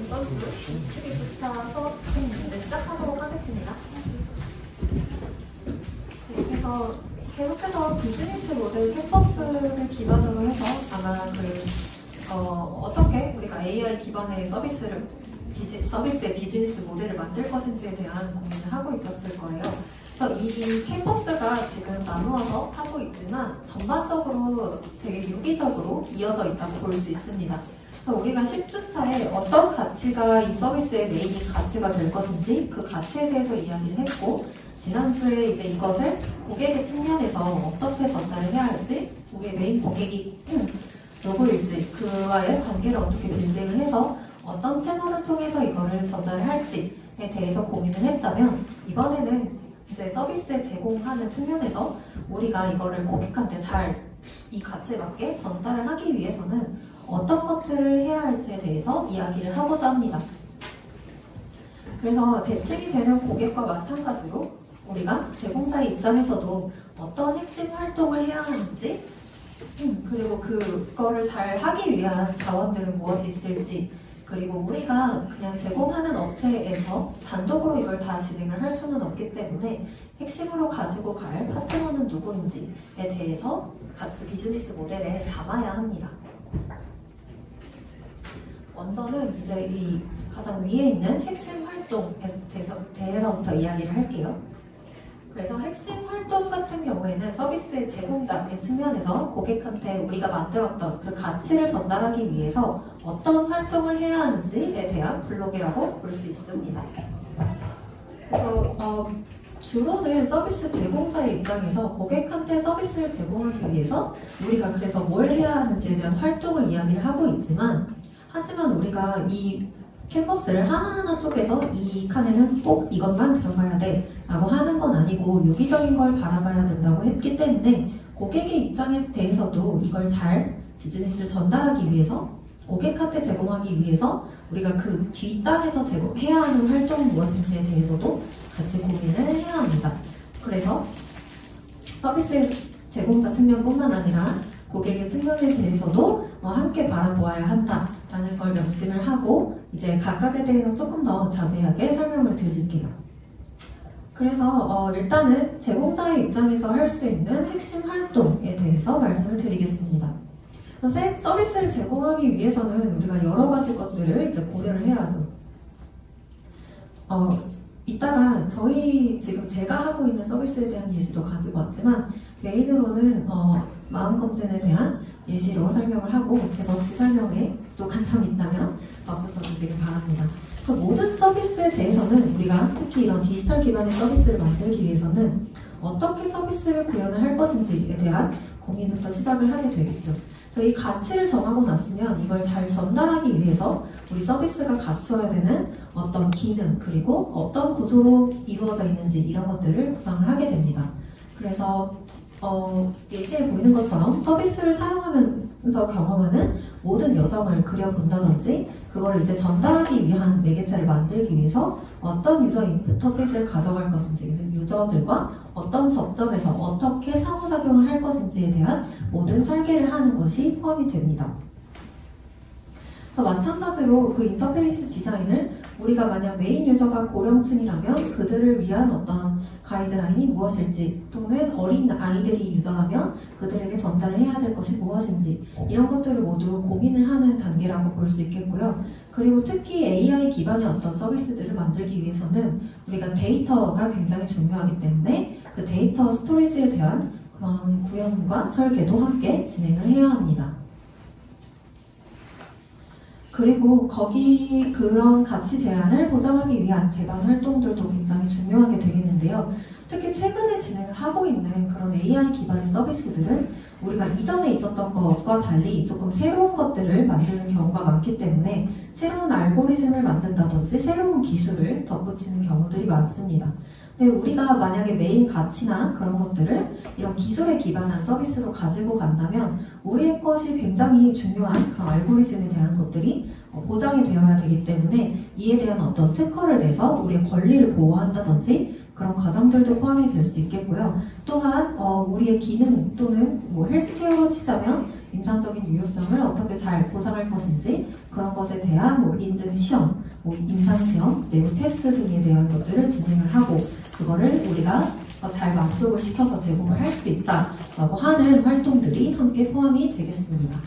이번 주 22주차 수업을 시작하도록 하겠습니다. 그래서 계속해서 비즈니스 모델 캠퍼스를 기반으로 해서 아마 어떻게 우리가 AI 기반의 서비스의 비즈니스 모델을 만들 것인지에 대한 고민을 하고 있었을 거예요. 그래서 이 캠퍼스가 지금 나누어서 하고 있지만 전반적으로 되게 유기적으로 이어져 있다고 볼 수 있습니다. 그래서 우리가 10주차에 어떤 가치가 이 서비스의 메인 가치가 될 것인지 그 가치에 대해서 이야기를 했고, 지난주에 이제 이것을 고객의 측면에서 어떻게 전달을 해야 할지, 우리의 메인 고객이 누구일지, 그와의 관계를 어떻게 빌딩을 해서 어떤 채널을 통해서 이거를 전달을 할지에 대해서 고민을 했다면, 이번에는 이제 서비스에 제공하는 측면에서 우리가 이거를 고객한테 잘 이 가치에 맞게 전달을 하기 위해서는 어떤 것들을 해야 할지에 대해서 이야기를 하고자 합니다. 그래서 대칭이 되는 고객과 마찬가지로 우리가 제공자의 입장에서도 어떤 핵심 활동을 해야 하는지, 그리고 그거를 잘 하기 위한 자원들은 무엇이 있을지, 그리고 우리가 그냥 제공하는 업체에서 단독으로 이걸 다 진행을 할 수는 없기 때문에 핵심으로 가지고 갈 파트너는 누구인지에 대해서 같이 비즈니스 모델에 담아야 합니다. 먼저는 이제 이 가장 위에 있는 핵심 활동에 대해서부터 이야기를 할게요. 그래서 핵심 활동 같은 경우에는 서비스의 제공자의 측면에서 고객한테 우리가 만들었던 그 가치를 전달하기 위해서 어떤 활동을 해야 하는지에 대한 블록이라고 볼 수 있습니다. 그래서 주로는 서비스 제공자의 입장에서 고객한테 서비스를 제공하기 위해서 우리가 그래서 뭘 해야 하는지에 대한 활동을 이야기를 하고 있지만, 하지만 우리가 이 캠퍼스를 하나하나 쪼개서 이 칸에는 꼭 이것만 들어가야 돼 라고 하는 건 아니고 유기적인 걸 바라봐야 된다고 했기 때문에 고객의 입장에 대해서도 이걸 잘 비즈니스를 전달하기 위해서, 고객한테 제공하기 위해서 우리가 그 뒷단에서 해야 하는 활동은 무엇인지에 대해서도 같이 고민을 해야 합니다. 그래서 서비스 제공자 측면뿐만 아니라 고객의 측면에 대해서도 함께 바라보아야 한다라는 걸 명심을 하고 이제 각각에 대해서 조금 더 자세하게 설명을 드릴게요. 그래서 일단은 제공자의 입장에서 할 수 있는 핵심 활동에 대해서 말씀을 드리겠습니다. 그래서 서비스를 제공하기 위해서는 우리가 여러 가지 것들을 이제 고려를 해야죠. 이따가 지금 제가 하고 있는 서비스에 대한 예시도 가지고 왔지만 메인으로는 마음검진에 대한 예시로 설명을 하고 제가 혹시 설명에 부족한 점이 있다면 붙여주시기 바랍니다. 그래서 모든 서비스에 대해서는 우리가 특히 이런 디지털 기반의 서비스를 만들기 위해서는 어떻게 서비스를 구현을 할 것인지에 대한 고민부터 시작을 하게 되겠죠. 그래서 이 가치를 정하고 났으면 이걸 잘 전달하기 위해서 우리 서비스가 갖추어야 되는 어떤 기능, 그리고 어떤 구조로 이루어져 있는지 이런 것들을 구상을 하게 됩니다. 그래서 예시에 보이는 것처럼 서비스를 사용하면서 경험하는 모든 여정을 그려본다든지, 그걸 이제 전달하기 위한 매개체를 만들기 위해서 어떤 유저 인터페이스를 가져갈 것인지, 그래서 유저들과 어떤 접점에서 어떻게 상호작용을 할 것인지에 대한 모든 설계를 하는 것이 포함이 됩니다. 그래서 마찬가지로 그 인터페이스 디자인을 우리가 만약 메인 유저가 고령층이라면 그들을 위한 어떤 가이드라인이 무엇일지, 또는 어린 아이들이 유저라면 그들에게 전달을 해야 될 것이 무엇인지, 이런 것들을 모두 고민을 하는 단계라고 볼 수 있겠고요. 그리고 특히 AI 기반의 어떤 서비스들을 만들기 위해서는 우리가 데이터가 굉장히 중요하기 때문에 그 데이터 스토리지에 대한 그런 구현과 설계도 함께 진행을 해야 합니다. 그리고 그런 가치 제한을 보장하기 위한 제반 활동들도 굉장히 중요하게 되겠는데요. 특히 최근에 진행하고 있는 그런 AI 기반의 서비스들은 우리가 이전에 있었던 것과 달리 조금 새로운 것들을 만드는 경우가 많기 때문에 새로운 알고리즘을 만든다든지 새로운 기술을 덧붙이는 경우들이 많습니다. 근데 우리가 만약에 메인 가치나 그런 것들을 이런 기술에 기반한 서비스로 가지고 간다면 우리의 것이 굉장히 중요한 그런 알고리즘에 대한 것들이 보장이 되어야 되기 때문에 이에 대한 어떤 특허를 내서 우리의 권리를 보호한다든지 그런 과정들도 포함이 될 수 있겠고요. 또한 우리의 기능 또는 헬스케어로 치자면 임상적 정상적인 유효성을 어떻게 잘 보장할 것인지 그런 것에 대한 뭐 인증 시험, 뭐 임상 시험, 내부 테스트 등에 대한 것들을 진행을 하고 그거를 우리가 잘 만족을 시켜서 제공을 할 수 있다라고 하는 활동들이 함께 포함이 되겠습니다.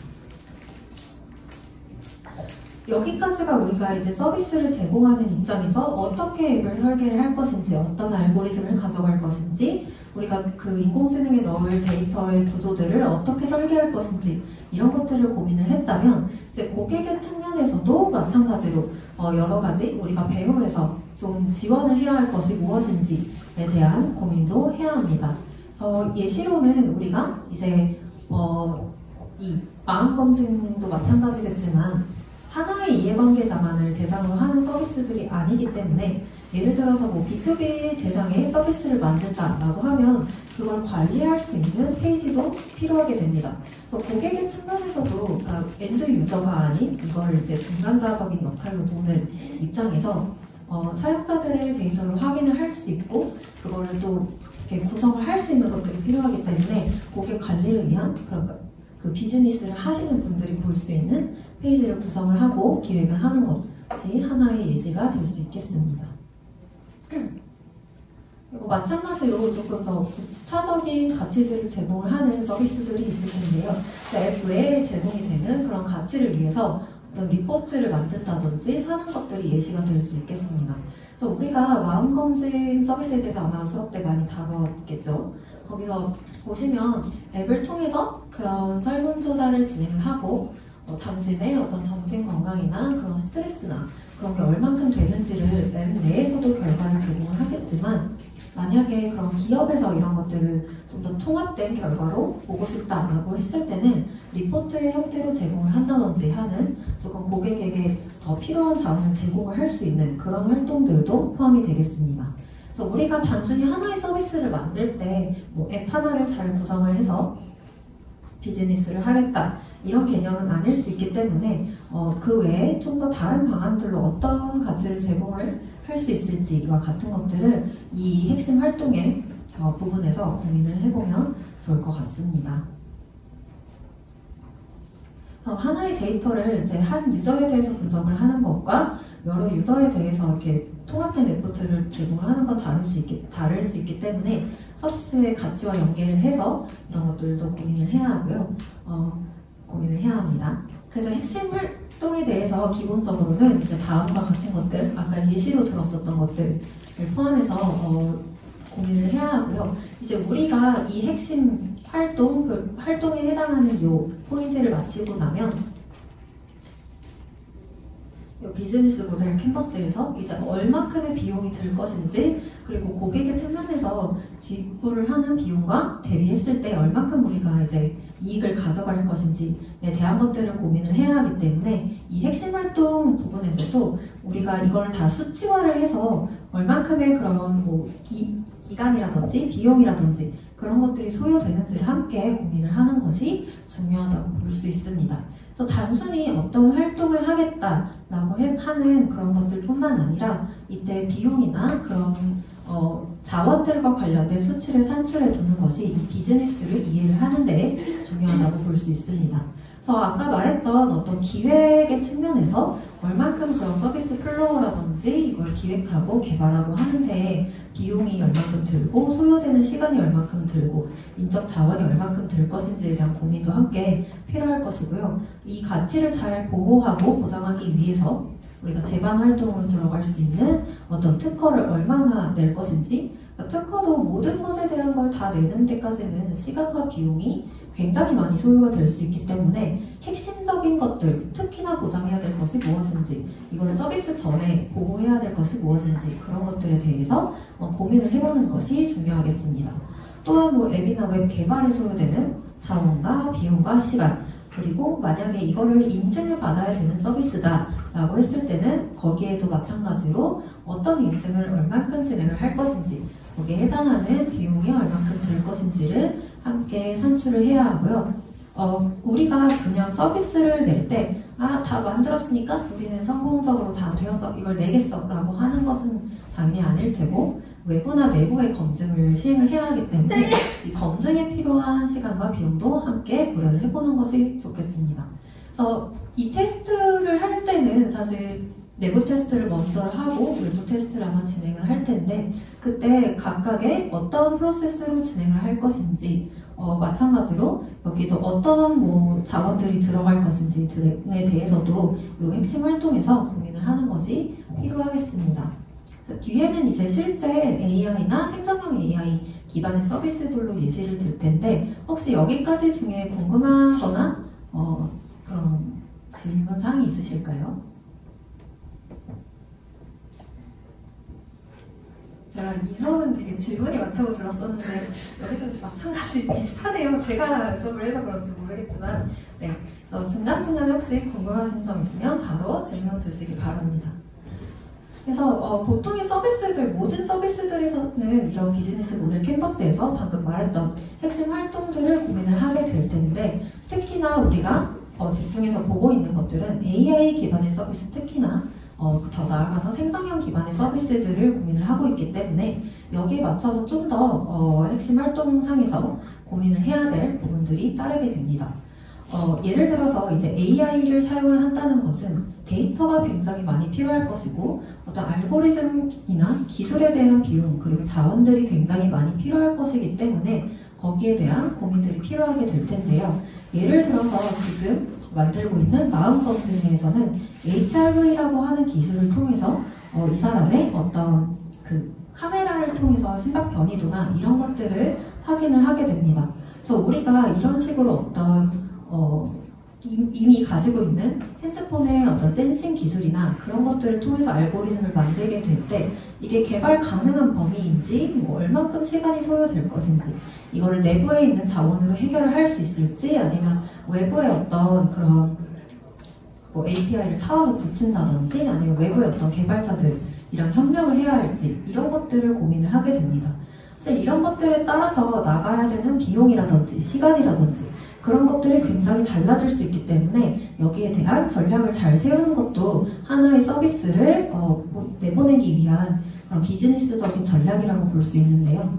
여기까지가 우리가 이제 서비스를 제공하는 입장에서 어떻게 앱을 설계를 할 것인지, 어떤 알고리즘을 가져갈 것인지, 우리가 그 인공지능에 넣을 데이터의 구조들을 어떻게 설계할 것인지 이런 것들을 고민을 했다면 이제 고객의 측면에서도 마찬가지로 여러 가지 우리가 배후에서 좀 지원을 해야 할 것이 무엇인지에 대한 고민도 해야 합니다. 그래서 예시로는 우리가 이제 이 마음검증도 마찬가지겠지만 하나의 이해관계자만을 대상으로 하는 서비스들이 아니기 때문에 예를 들어서 뭐 B2B 대상의 서비스를 만든다라고 하면 그걸 관리할 수 있는 페이지도 필요하게 됩니다. 그래서 고객의 측면에서도 그러니까 엔드 유저가 아닌 이걸 이제 중간자적인 역할로 보는 입장에서 사용자들의 데이터를 확인을 할 수 있고 그거를 또 이렇게 구성을 할 수 있는 것들이 필요하기 때문에 고객 관리를 위한 그러니까 그 비즈니스를 하시는 분들이 볼 수 있는 페이지를 구성을 하고 기획을 하는 것이 하나의 예시가 될 수 있겠습니다. 그리고 마찬가지로 조금 더 부차적인 가치들을 제공을 하는 서비스들이 있을 텐데요. 앱 외에 제공이 되는 그런 가치를 위해서 어떤 리포트를 만든다든지 하는 것들이 예시가 될 수 있겠습니다. 그래서 우리가 마음검증 서비스에 대해서 아마 수업 때 많이 다뤘겠죠. 거기서 보시면 앱을 통해서 그런 설문조사를 진행을 하고 당신의 어떤 정신건강이나 그런 스트레스나 그런 게 얼만큼 되는지를 앱 내에서도 결과를 제공을 하겠지만 만약에 그런 기업에서 이런 것들을 좀 더 통합된 결과로 보고 싶다라고 했을 때는 리포트의 형태로 제공을 한다든지 하는 조금 고객에게 더 필요한 자원을 제공을 할 수 있는 그런 활동들도 포함이 되겠습니다. 그래서 우리가 단순히 하나의 서비스를 만들 때 뭐 앱 하나를 잘 구성을 해서 비즈니스를 하겠다 이런 개념은 아닐 수 있기 때문에 그 외에 좀 더 다른 방안들로 어떤 가치를 제공을 할 수 있을지와 같은 것들을 이 핵심 활동의 부분에서 고민을 해보면 좋을 것 같습니다. 하나의 데이터를 이제 한 유저에 대해서 분석을 하는 것과 여러 유저에 대해서 이렇게 통합된 리포트를 제공을 하는 건 다를 수 있기 때문에 서비스의 가치와 연계를 해서 이런 것들도 고민을 해야 하고요. 고민을 해야 합니다. 그래서 핵심 활동에 대해서 기본적으로는 이제 다음과 같은 것들, 아까 예시로 들었었던 것들을 포함해서 고민을 해야 하고요. 이제 우리가 이 핵심 활동, 그 활동에 해당하는 요 포인트를 마치고 나면 비즈니스 모델 캔버스에서 이제 얼마큼의 비용이 들 것인지 그리고 고객의 측면에서 지불을 하는 비용과 대비했을 때 얼마큼 우리가 이제 이익을 가져갈 것인지에 대한 것들을 고민을 해야 하기 때문에 이 핵심 활동 부분에서도 우리가 이걸 다 수치화를 해서 얼마큼의 그런 뭐 기간이라든지 비용이라든지 그런 것들이 소요되는지를 함께 고민을 하는 것이 중요하다고 볼 수 있습니다. 그래서 단순히 어떤 활동을 하겠다라고 하는 그런 것들뿐만 아니라 이때 비용이나 그런 자원들과 관련된 수치를 산출해 두는 것이 이 비즈니스를 이해를 하는 데 중요하다고 볼 수 있습니다. 그래서 아까 말했던 어떤 기획의 측면에서 얼만큼 그런 서비스 플로어라든지 이걸 기획하고 개발하고 하는데 비용이 얼만큼 들고 소요되는 시간이 얼만큼 들고 인적 자원이 얼만큼 들 것인지에 대한 고민도 함께 필요할 것이고요. 이 가치를 잘 보호하고 보장하기 위해서 우리가 제반 활동으로 들어갈 수 있는 어떤 특허를 얼마나 낼 것인지 특허도 모든 것에 대한 걸 다 내는 데까지는 시간과 비용이 굉장히 많이 소요가 될 수 있기 때문에 핵심적인 것들, 특히나 보장해야 될 것이 무엇인지 이거를 서비스 전에 보호해야 될 것이 무엇인지 그런 것들에 대해서 고민을 해보는 것이 중요하겠습니다. 또한 뭐 앱이나 웹 개발에 소요되는 자원과 비용과 시간 그리고 만약에 이거를 인증을 받아야 되는 서비스다 라고 했을 때는 거기에도 마찬가지로 어떤 인증을 얼만큼 진행을 할 것인지 거기에 해당하는 비용이 얼만큼 들 것인지를 함께 산출을 해야 하고요. 우리가 그냥 서비스를 낼 때 다 만들었으니까 우리는 성공적으로 다 되었어 이걸 내겠어 라고 하는 것은 당연히 아닐 테고 외부나 내부의 검증을 시행을 해야 하기 때문에 이 검증에 필요한 시간과 비용도 함께 고려를 해보는 것이 좋겠습니다. 그래서 이 테스트를 할 때는 사실 내부 테스트를 먼저 하고 외부 테스트를 아마 진행을 할 텐데 그때 각각의 어떤 프로세스로 진행을 할 것인지 마찬가지로 여기도 어떤 자원들이 들어갈 것인지 등에 대해서도 이 핵심 활동에서 고민을 하는 것이 필요하겠습니다. 뒤에는 이제 실제 AI나 생성형 AI 기반의 서비스들로 예시를 들 텐데 혹시 여기까지 중에 궁금하거나 그런 질문사항이 있으실까요? 제가 이 수업은 되게 질문이 많다고 들었었는데 여기도 마찬가지 비슷하네요. 제가 수업을 해서 그런지 모르겠지만 네, 중간중간에 혹시 궁금하신 점 있으면 바로 질문 주시기 바랍니다. 그래서 보통의 서비스들, 모든 서비스들에서는 이런 비즈니스 모델 캔버스에서 방금 말했던 핵심 활동들을 고민을 하게 될 텐데 특히나 우리가 집중해서 보고 있는 것들은 AI 기반의 서비스, 특히나 더 나아가서 생성형 기반의 서비스들을 고민을 하고 있기 때문에 여기에 맞춰서 좀 더 핵심 활동상에서 고민을 해야 될 부분들이 따르게 됩니다. 예를 들어서 이제 AI를 사용을 한다는 것은 데이터가 굉장히 많이 필요할 것이고 어떤 알고리즘이나 기술에 대한 비용 그리고 자원들이 굉장히 많이 필요할 것이기 때문에 거기에 대한 고민들이 필요하게 될 텐데요. 예를 들어서 지금 만들고 있는 마음검증에서는 HRV라고 하는 기술을 통해서 이 사람의 어떤 그 카메라를 통해서 심박 변이도나 이런 것들을 확인을 하게 됩니다. 그래서 우리가 이런 식으로 어떤 이미 가지고 있는 핸드폰의 어떤 센싱 기술이나 그런 것들을 통해서 알고리즘을 만들게 될 때 이게 개발 가능한 범위인지 얼만큼 시간이 소요될 것인지 이거를 내부에 있는 자원으로 해결을 할 수 있을지 아니면 외부의 어떤 그런 API를 사와서 붙인다든지 아니면 외부의 어떤 개발자들이랑 협력을 해야 할지 이런 것들을 고민을 하게 됩니다. 사실 이런 것들에 따라서 나가야 되는 비용이라든지 시간이라든지 그런 것들이 굉장히 달라질 수 있기 때문에 여기에 대한 전략을 잘 세우는 것도 하나의 서비스를 내보내기 위한 그런 비즈니스적인 전략이라고 볼 수 있는데요.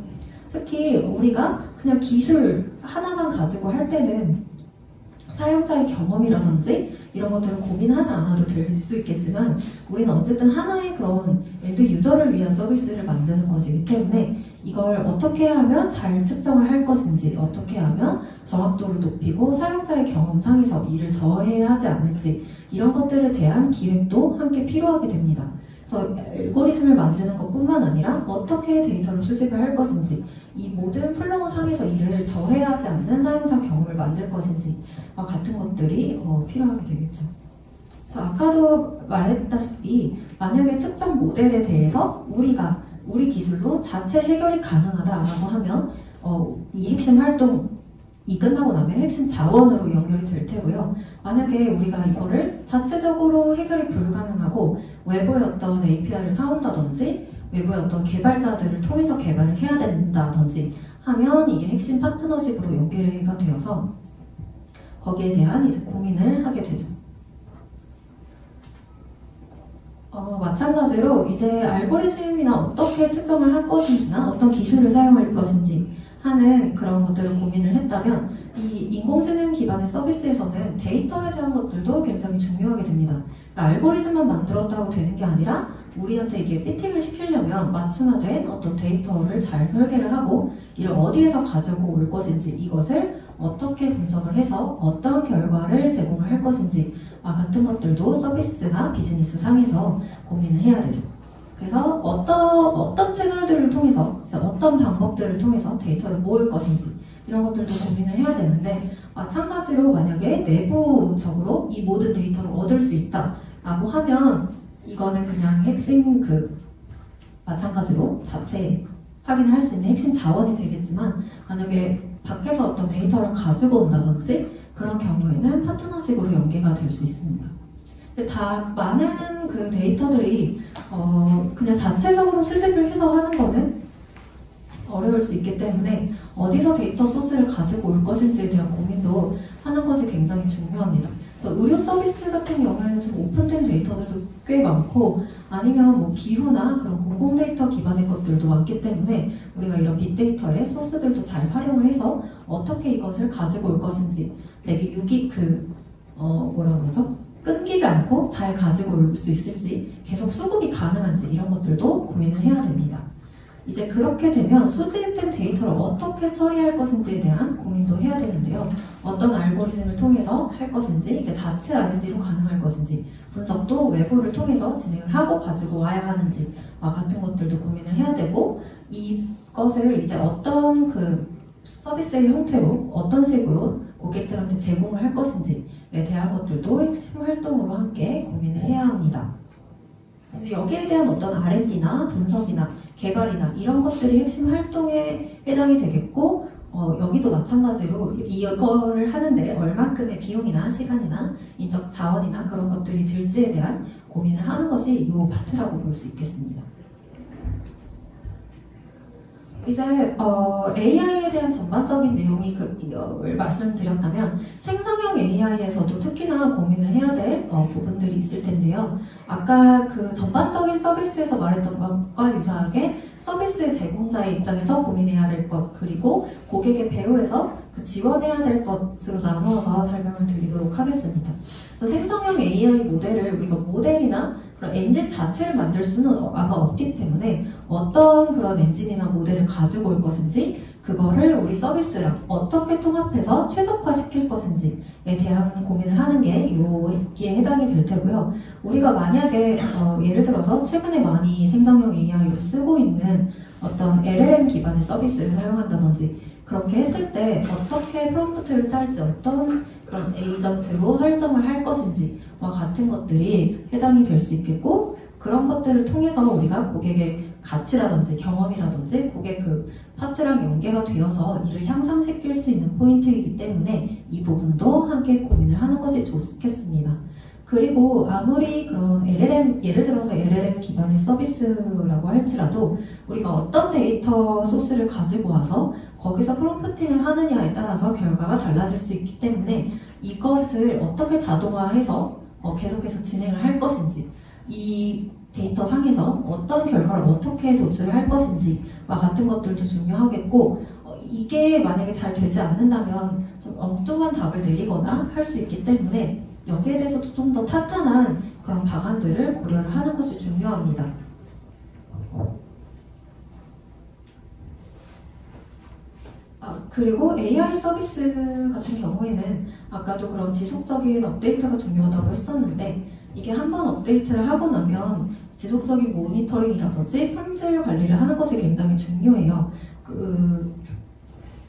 특히 우리가 그냥 기술 하나만 가지고 할 때는 사용자의 경험이라든지 이런 것들을 고민하지 않아도 될 수 있겠지만 우리는 어쨌든 하나의 그런 엔드 유저를 위한 서비스를 만드는 것이기 때문에 이걸 어떻게 하면 잘 측정을 할 것인지 어떻게 하면 정확도를 높이고 사용자의 경험상에서 이를 저해하지 않을지 이런 것들에 대한 기획도 함께 필요하게 됩니다. 그래서 알고리즘을 만드는 것뿐만 아니라 어떻게 데이터를 수집을 할 것인지 이 모든 플로우 상에서 이를 저해하지 않는 사용자 경험을 만들 것인지와 같은 것들이 필요하게 되겠죠. 그래서 아까도 말했다시피 만약에 측정 모델에 대해서 우리 기술로 자체 해결이 가능하다라고 하면 이 핵심 활동이 끝나고 나면 핵심 자원으로 연결이 될 테고요. 만약에 우리가 이거를 자체적으로 해결이 불가능하고 외부의 어떤 API를 사온다든지 외부의 어떤 개발자들을 통해서 개발을 해야 된다든지 하면 이게 핵심 파트너십으로 연계가 되어서 거기에 대한 이제 고민을 하게 되죠. 마찬가지로 이제 알고리즘이나 어떻게 측정을 할 것인지나 어떤 기술을 사용할 것인지 하는 그런 것들을 고민을 했다면 이 인공지능 기반의 서비스에서는 데이터에 대한 것들도 굉장히 중요하게 됩니다. 그러니까 알고리즘만 만들었다고 되는 게 아니라 우리한테 이게 피팅을 시키려면 맞춤화된 어떤 데이터를 잘 설계를 하고 이를 어디에서 가지고 올 것인지 이것을 어떻게 분석을 해서 어떤 결과를 제공을 할 것인지와 같은 것들도 서비스나 비즈니스 상에서 고민을 해야 되죠. 그래서 어떤 채널들을 통해서 어떤 방법들을 통해서 데이터를 모을 것인지 이런 것들도 고민을 해야 되는데 마찬가지로 만약에 내부적으로 이 모든 데이터를 얻을 수 있다라고 하면 이거는 그냥 핵심 마찬가지로 자체 확인을 할 수 있는 핵심 자원이 되겠지만 만약에 밖에서 어떤 데이터를 가지고 온다든지 그런 경우에는 파트너십으로 연계가 될 수 있습니다. 근데 많은 그 데이터들이 그냥 자체적으로 수집을 해서 하는 거는 어려울 수 있기 때문에 어디서 데이터 소스를 가지고 올 것인지에 대한 고민도 하는 것이 굉장히 중요합니다. 그래서 의료 서비스 같은 경우에는 좀 오픈된 데이터들도 꽤 많고 아니면 뭐 기후나 그런 공공 데이터 기반의 것들도 많기 때문에 우리가 이런 빅데이터의 소스들도 잘 활용을 해서 어떻게 이것을 가지고 올 것인지 되게 뭐라고 그러죠? 끊기지 않고 잘 가지고 올 수 있을지, 계속 수급이 가능한지 이런 것들도 고민을 해야 됩니다. 이제 그렇게 되면 수집된 데이터를 어떻게 처리할 것인지에 대한 고민도 해야 되는데요. 어떤 알고리즘을 통해서 할 것인지, 이게 자체 R&D로 가능할 것인지, 분석도 외부를 통해서 진행을 하고 가지고 와야 하는지와 같은 것들도 고민을 해야 되고, 이것을 이제 어떤 서비스의 형태로 어떤 식으로 고객들한테 제공을 할 것인지에 대한 것들도 핵심 활동으로 함께 고민을 해야 합니다. 그래서 여기에 대한 어떤 R&D나 분석이나 개발이나 이런 것들이 핵심 활동에 해당이 되겠고, 여기도 마찬가지로 이거를 하는데 얼만큼의 비용이나 시간이나 인적 자원이나 그런 것들이 들지에 대한 고민을 하는 것이 이 파트라고 볼 수 있겠습니다. 이제 AI에 대한 전반적인 내용이 말씀드렸다면 생성형 AI에서도 특히나 고민을 해야 될 부분들이 있을 텐데요. 아까 그 전반적인 서비스에서 말했던 것과 유사하게 서비스 제공자의 입장에서 고민해야 될 것, 그리고 고객의 배후에서 지원해야 될 것으로 나누어서 설명을 드리도록 하겠습니다. 생성형 AI 모델을 우리가 모델이나 그런 엔진 자체를 만들 수는 아마 없기 때문에 어떤 그런 엔진이나 모델을 가지고 올 것인지, 그거를 우리 서비스랑 어떻게 통합해서 최적화시킬 것인지에 대한 고민을 하는 게 여기에 해당이 될 테고요. 우리가 만약에 예를 들어서 최근에 많이 생성형 AI로 쓰고 있는 어떤 LLM 기반의 서비스를 사용한다든지 그렇게 했을 때 어떻게 프롬프트를 짤지, 어떤 그런 에이전트로 설정을 할 것인지와 같은 것들이 해당이 될 수 있겠고, 그런 것들을 통해서 우리가 고객의 가치라든지 경험이라든지 고객 파트랑 연계가 되어서 이를 향상시킬 수 있는 포인트이기 때문에 이 부분도 함께 고민을 하는 것이 좋겠습니다. 그리고 아무리 그런 LLM, 예를 들어서 LLM 기반의 서비스라고 할지라도 우리가 어떤 데이터 소스를 가지고 와서 거기서 프롬프팅을 하느냐에 따라서 결과가 달라질 수 있기 때문에 이것을 어떻게 자동화해서 계속해서 진행을 할 것인지, 이 데이터 상에서 어떤 결과를 어떻게 도출을 할 것인지와 같은 것들도 중요하겠고, 이게 만약에 잘 되지 않는다면 좀 엉뚱한 답을 내리거나 할 수 있기 때문에 여기에 대해서도 좀 더 탄탄한 그런 방안들을 고려를 하는 것이 중요합니다. 그리고 AI 서비스 같은 경우에는 아까도 그런 지속적인 업데이트가 중요하다고 했었는데, 이게 한번 업데이트를 하고 나면 지속적인 모니터링이라든지 품질 관리를 하는 것이 굉장히 중요해요.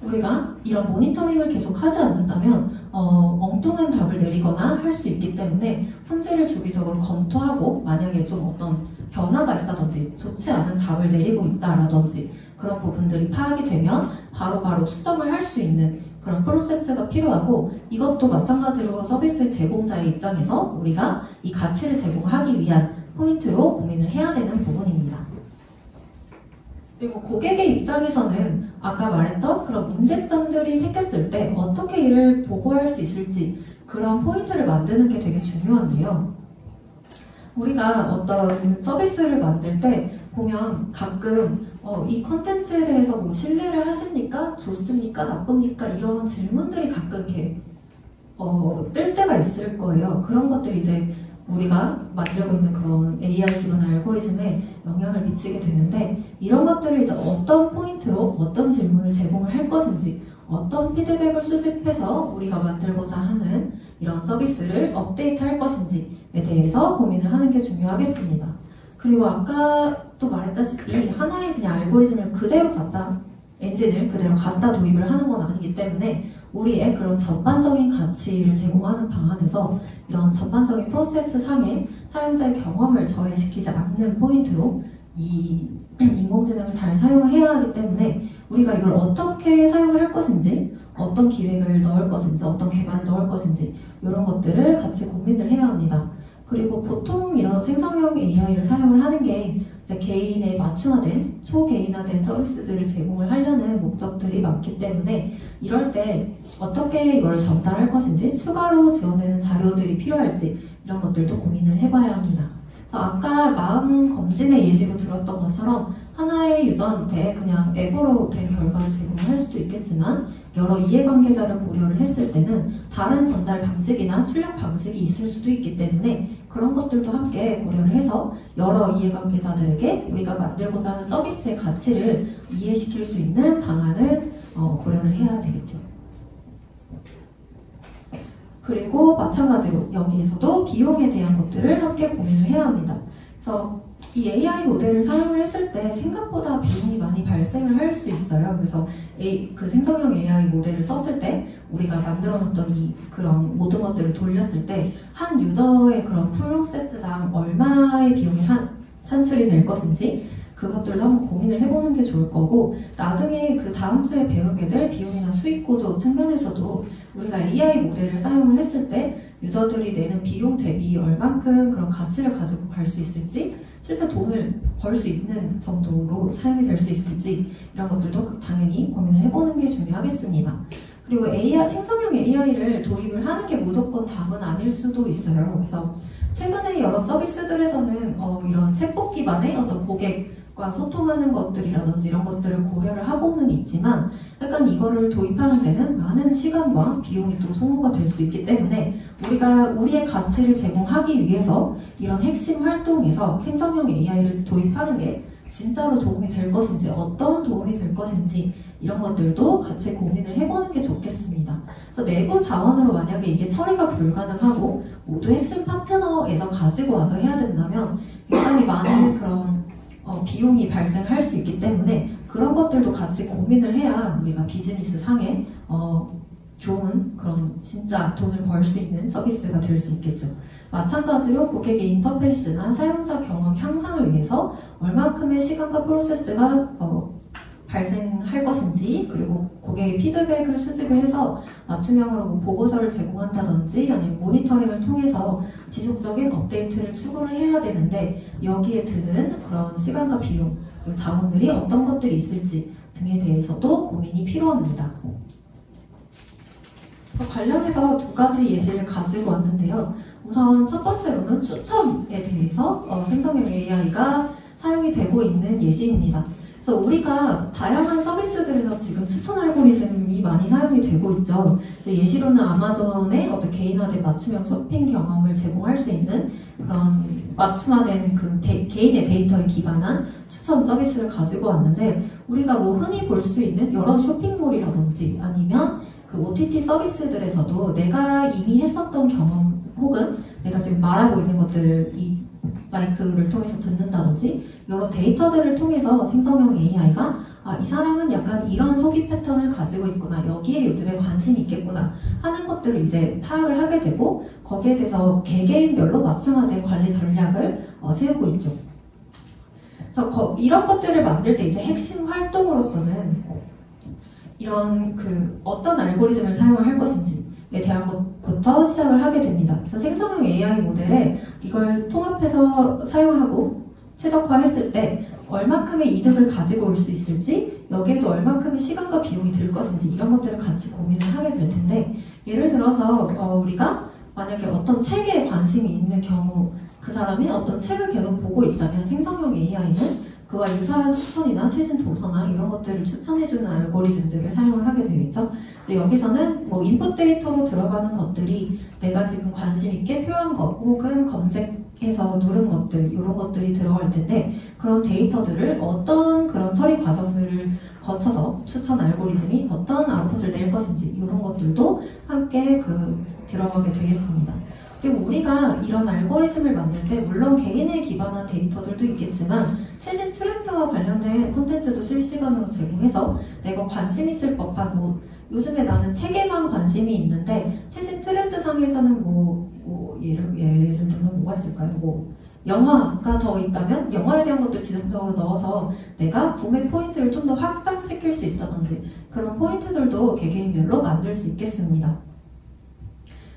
우리가 이런 모니터링을 계속 하지 않는다면 엉뚱한 답을 내리거나 할 수 있기 때문에 품질을 주기적으로 검토하고, 만약에 좀 어떤 변화가 있다든지 좋지 않은 답을 내리고 있다라든지 그런 부분들이 파악이 되면 바로바로 수정을 할 수 있는 그런 프로세스가 필요하고, 이것도 마찬가지로 서비스 제공자의 입장에서 우리가 이 가치를 제공하기 위한 포인트로 고민을 해야 되는 부분입니다. 그리고 고객의 입장에서는 아까 말했던 그런 문제점들이 생겼을 때 어떻게 이를 보고할 수 있을지, 그런 포인트를 만드는 게 되게 중요한데요. 우리가 어떤 서비스를 만들 때 보면 가끔 이 컨텐츠에 대해서 뭐 신뢰를 하십니까? 좋습니까? 나쁩니까? 이런 질문들이 가끔 이렇게 뜰 때가 있을 거예요. 그런 것들이 이제 우리가 만들고 있는 그런 AI 기반 알고리즘에 영향을 미치게 되는데, 이런 것들을 이제 어떤 포인트로 어떤 질문을 제공을 할 것인지, 어떤 피드백을 수집해서 우리가 만들고자 하는 이런 서비스를 업데이트할 것인지에 대해서 고민을 하는 게 중요하겠습니다. 그리고 아까 또 말했다시피 하나의 그냥 알고리즘을 그대로 엔진을 그대로 갖다 도입을 하는 건 아니기 때문에 우리의 그런 전반적인 가치를 제공하는 방안에서 이런 전반적인 프로세스 상의 사용자의 경험을 저해시키지 않는 포인트로 이 인공지능을 잘 사용을 해야 하기 때문에 우리가 이걸 어떻게 사용을 할 것인지, 어떤 기획을 넣을 것인지, 어떤 개발을 넣을 것인지 이런 것들을 같이 고민을 해야 합니다. 그리고 보통 이런 생성형 AI를 사용을 하는 게 이제 개인에 맞춤화된, 초개인화된 서비스들을 제공을 하려는 목적들이 많기 때문에 이럴 때 어떻게 이걸 전달할 것인지, 추가로 지원되는 자료들이 필요할지 이런 것들도 고민을 해봐야 합니다. 그래서 아까 마음 검진의 예시로 들었던 것처럼 하나의 유저한테 그냥 앱으로 된 결과를 제공할 수도 있겠지만 여러 이해관계자를 고려를 했을 때는 다른 전달 방식이나 출력 방식이 있을 수도 있기 때문에 그런 것들도 함께 고려를 해서 여러 이해관계자들에게 우리가 만들고자 하는 서비스의 가치를 이해시킬 수 있는 방안을 고려를 해야 되겠죠. 그리고 마찬가지로 여기에서도 비용에 대한 것들을 함께 고민을 해야 합니다. 그래서 이 AI 모델을 사용을 했을 때 생각보다 비용이 많이 발생을 할 수 있어요. 그래서 그 생성형 AI 모델을 썼을 때 우리가 만들어놨던 그런 모든 것들을 돌렸을 때 한 유저의 그런 프로세스당 얼마의 비용이 산출이 될 것인지 그것들도 한번 고민을 해보는 게 좋을 거고 나중에 그 다음 주에 배우게 될 비용이나 수익 구조 측면에서도 우리가 AI 모델을 사용을 했을 때 유저들이 내는 비용 대비 얼만큼 그런 가치를 가지고 갈 수 있을지 실제 돈을 벌 수 있는 정도로 사용이 될 수 있을지 이런 것들도 당연히 고민을 해보는 게 중요하겠습니다. 그리고 생성형 AI를 도입을 하는 게 무조건 답은 아닐 수도 있어요. 그래서 최근에 여러 서비스들에서는 이런 챗봇 기반의 어떤 고객과 소통하는 것들이라든지 이런 것들을 고려를 하고는 있지만 약간 이거를 도입하는 데는 많은 시간과 비용이 또 소모가 될 수 있기 때문에 우리가 우리의 가치를 제공하기 위해서 이런 핵심 활동에서 생성형 AI를 도입하는 게 진짜로 도움이 될 것인지 어떤 도움이 될 것인지 이런 것들도 같이 고민을 해보는 게 좋겠습니다. 그래서 내부 자원으로 만약에 이게 처리가 불가능하고 모두 핵심 파트너에서 가지고 와서 해야 된다면 굉장히 많은 그런 비용이 발생할 수 있기 때문에 그런 것들도 같이 고민을 해야 우리가 비즈니스 상에 좋은 그런 진짜 돈을 벌 수 있는 서비스가 될 수 있겠죠. 마찬가지로 고객의 인터페이스나 사용자 경험 향상을 위해서 얼마큼의 시간과 프로세스가 발생할 것인지 그리고 고객의 피드백을 수집을 해서 맞춤형으로 뭐 보고서를 제공한다든지 아니면 모니터링을 통해서 지속적인 업데이트를 추구를 해야 되는데 여기에 드는 그런 시간과 비용 그리고 자원들이 어떤 것들이 있을지 등에 대해서도 고민이 필요합니다. 관련해서 두 가지 예시를 가지고 왔는데요. 우선 첫 번째로는 추천에 대해서 생성형 AI가 사용이 되고 있는 예시입니다. 그래서 우리가 다양한 서비스들에서 지금 추천 알고리즘이 많이 사용이 되고 있죠. 그래서 예시로는 아마존의 어떤 개인화된 맞춤형 쇼핑 경험을 제공할 수 있는 그런 맞춤화된 그 개인의 데이터에 기반한 추천 서비스를 가지고 왔는데 우리가 뭐 흔히 볼 수 있는 여러 쇼핑몰이라든지 아니면 그 OTT 서비스들에서도 내가 이미 했었던 경험 혹은 내가 지금 말하고 있는 것들을 이 마이크를 통해서 듣는다든지 여러 데이터들을 통해서 생성형 AI가 이 사람은 약간 이런 소비 패턴을 가지고 있구나 여기에 요즘에 관심이 있겠구나 하는 것들을 이제 파악을 하게 되고 거기에 대해서 개개인별로 맞춤화된 관리 전략을 세우고 있죠. 그래서 이런 것들을 만들 때 이제 핵심 활동으로서는 이런 어떤 알고리즘을 사용을 할 것인지에 대한 것부터 시작을 하게 됩니다. 그래서 생성형 AI 모델에 이걸 통합해서 사용하고 최적화했을 때 얼마큼의 이득을 가지고 올 수 있을지 여기에도 얼마큼의 시간과 비용이 들 것인지 이런 것들을 같이 고민을 하게 될 텐데 예를 들어서 우리가 만약에 어떤 책에 관심이 있는 경우 그 사람이 어떤 책을 계속 보고 있다면 생성형 AI는 그와 유사한 추천이나 최신 도서나 이런 것들을 추천해주는 알고리즘들을 사용을 하게 되어 있죠. 그래서 여기서는 뭐 인풋 데이터로 들어가는 것들이 내가 지금 관심 있게 표한 것 혹은 검색해서 누른 것들 이런 것들이 들어갈 텐데 그런 데이터들을 어떤 그런 처리 과정들을 거쳐서 추천 알고리즘이 어떤 아웃풋을 낼 것인지 이런 것들도 함께 들어가게 되겠습니다. 그리고 우리가 이런 알고리즘을 만들 때 물론 개인에 기반한 데이터들도 있겠지만 최신 트렌드와 관련된 콘텐츠도 실시간으로 제공해서 내가 관심 있을 법한 요즘에 나는 책에만 관심이 있는데 최신 트렌드 상에서는 예를 들면 뭐가 있을까요? 영화가 더 있다면 영화에 대한 것도 지속적으로 넣어서 내가 구매 포인트를 좀 더 확장시킬 수 있다든지 그런 포인트들도 개개인별로 만들 수 있겠습니다.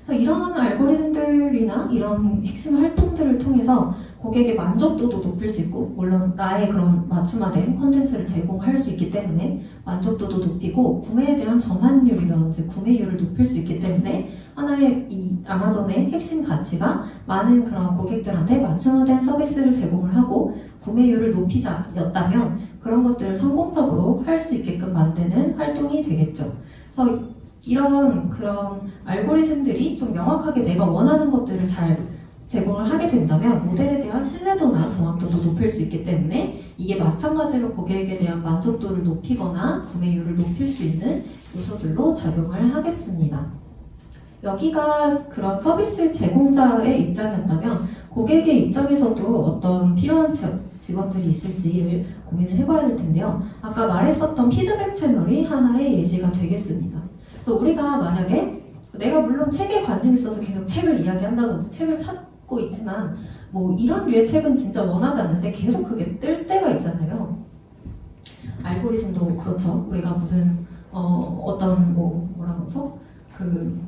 그래서 이런 알고리즘들이나 이런 핵심 활동들을 통해서 고객의 만족도도 높일 수 있고, 물론 나의 그런 맞춤화된 콘텐츠를 제공할 수 있기 때문에 만족도도 높이고, 구매에 대한 전환율이라든지 구매율을 높일 수 있기 때문에 하나의 이 아마존의 핵심 가치가 많은 그런 고객들한테 맞춤화된 서비스를 제공을 하고 구매율을 높이자였다면, 그런 것들을 성공적으로 할 수 있게끔 만드는 활동이 되겠죠. 그래서 이런 그런 알고리즘들이 좀 명확하게 내가 원하는 것들을 잘 제공을 하게 된다면 모델에 대한 신뢰도나 정확도도 높일 수 있기 때문에, 이게 마찬가지로 고객에 대한 만족도를 높이거나 구매율을 높일 수 있는 요소들로 작용을 하겠습니다. 여기가 그런 서비스 제공자의 입장이었다면, 고객의 입장에서도 어떤 필요한 직원들이 있을지를 고민을 해봐야 될 텐데요. 아까 말했었던 피드백 채널이 하나의 예시가 되겠습니다. 그래서 우리가 만약에 내가 물론 책에 관심 있어서 계속 책을 이야기한다든지 책을 찾고 있지만, 뭐 이런 류의 책은 진짜 원하지 않는데 계속 그게 뜰 때가 있잖아요. 알고리즘도 그렇죠. 우리가 무슨 어떤 뭐라 그러죠? 그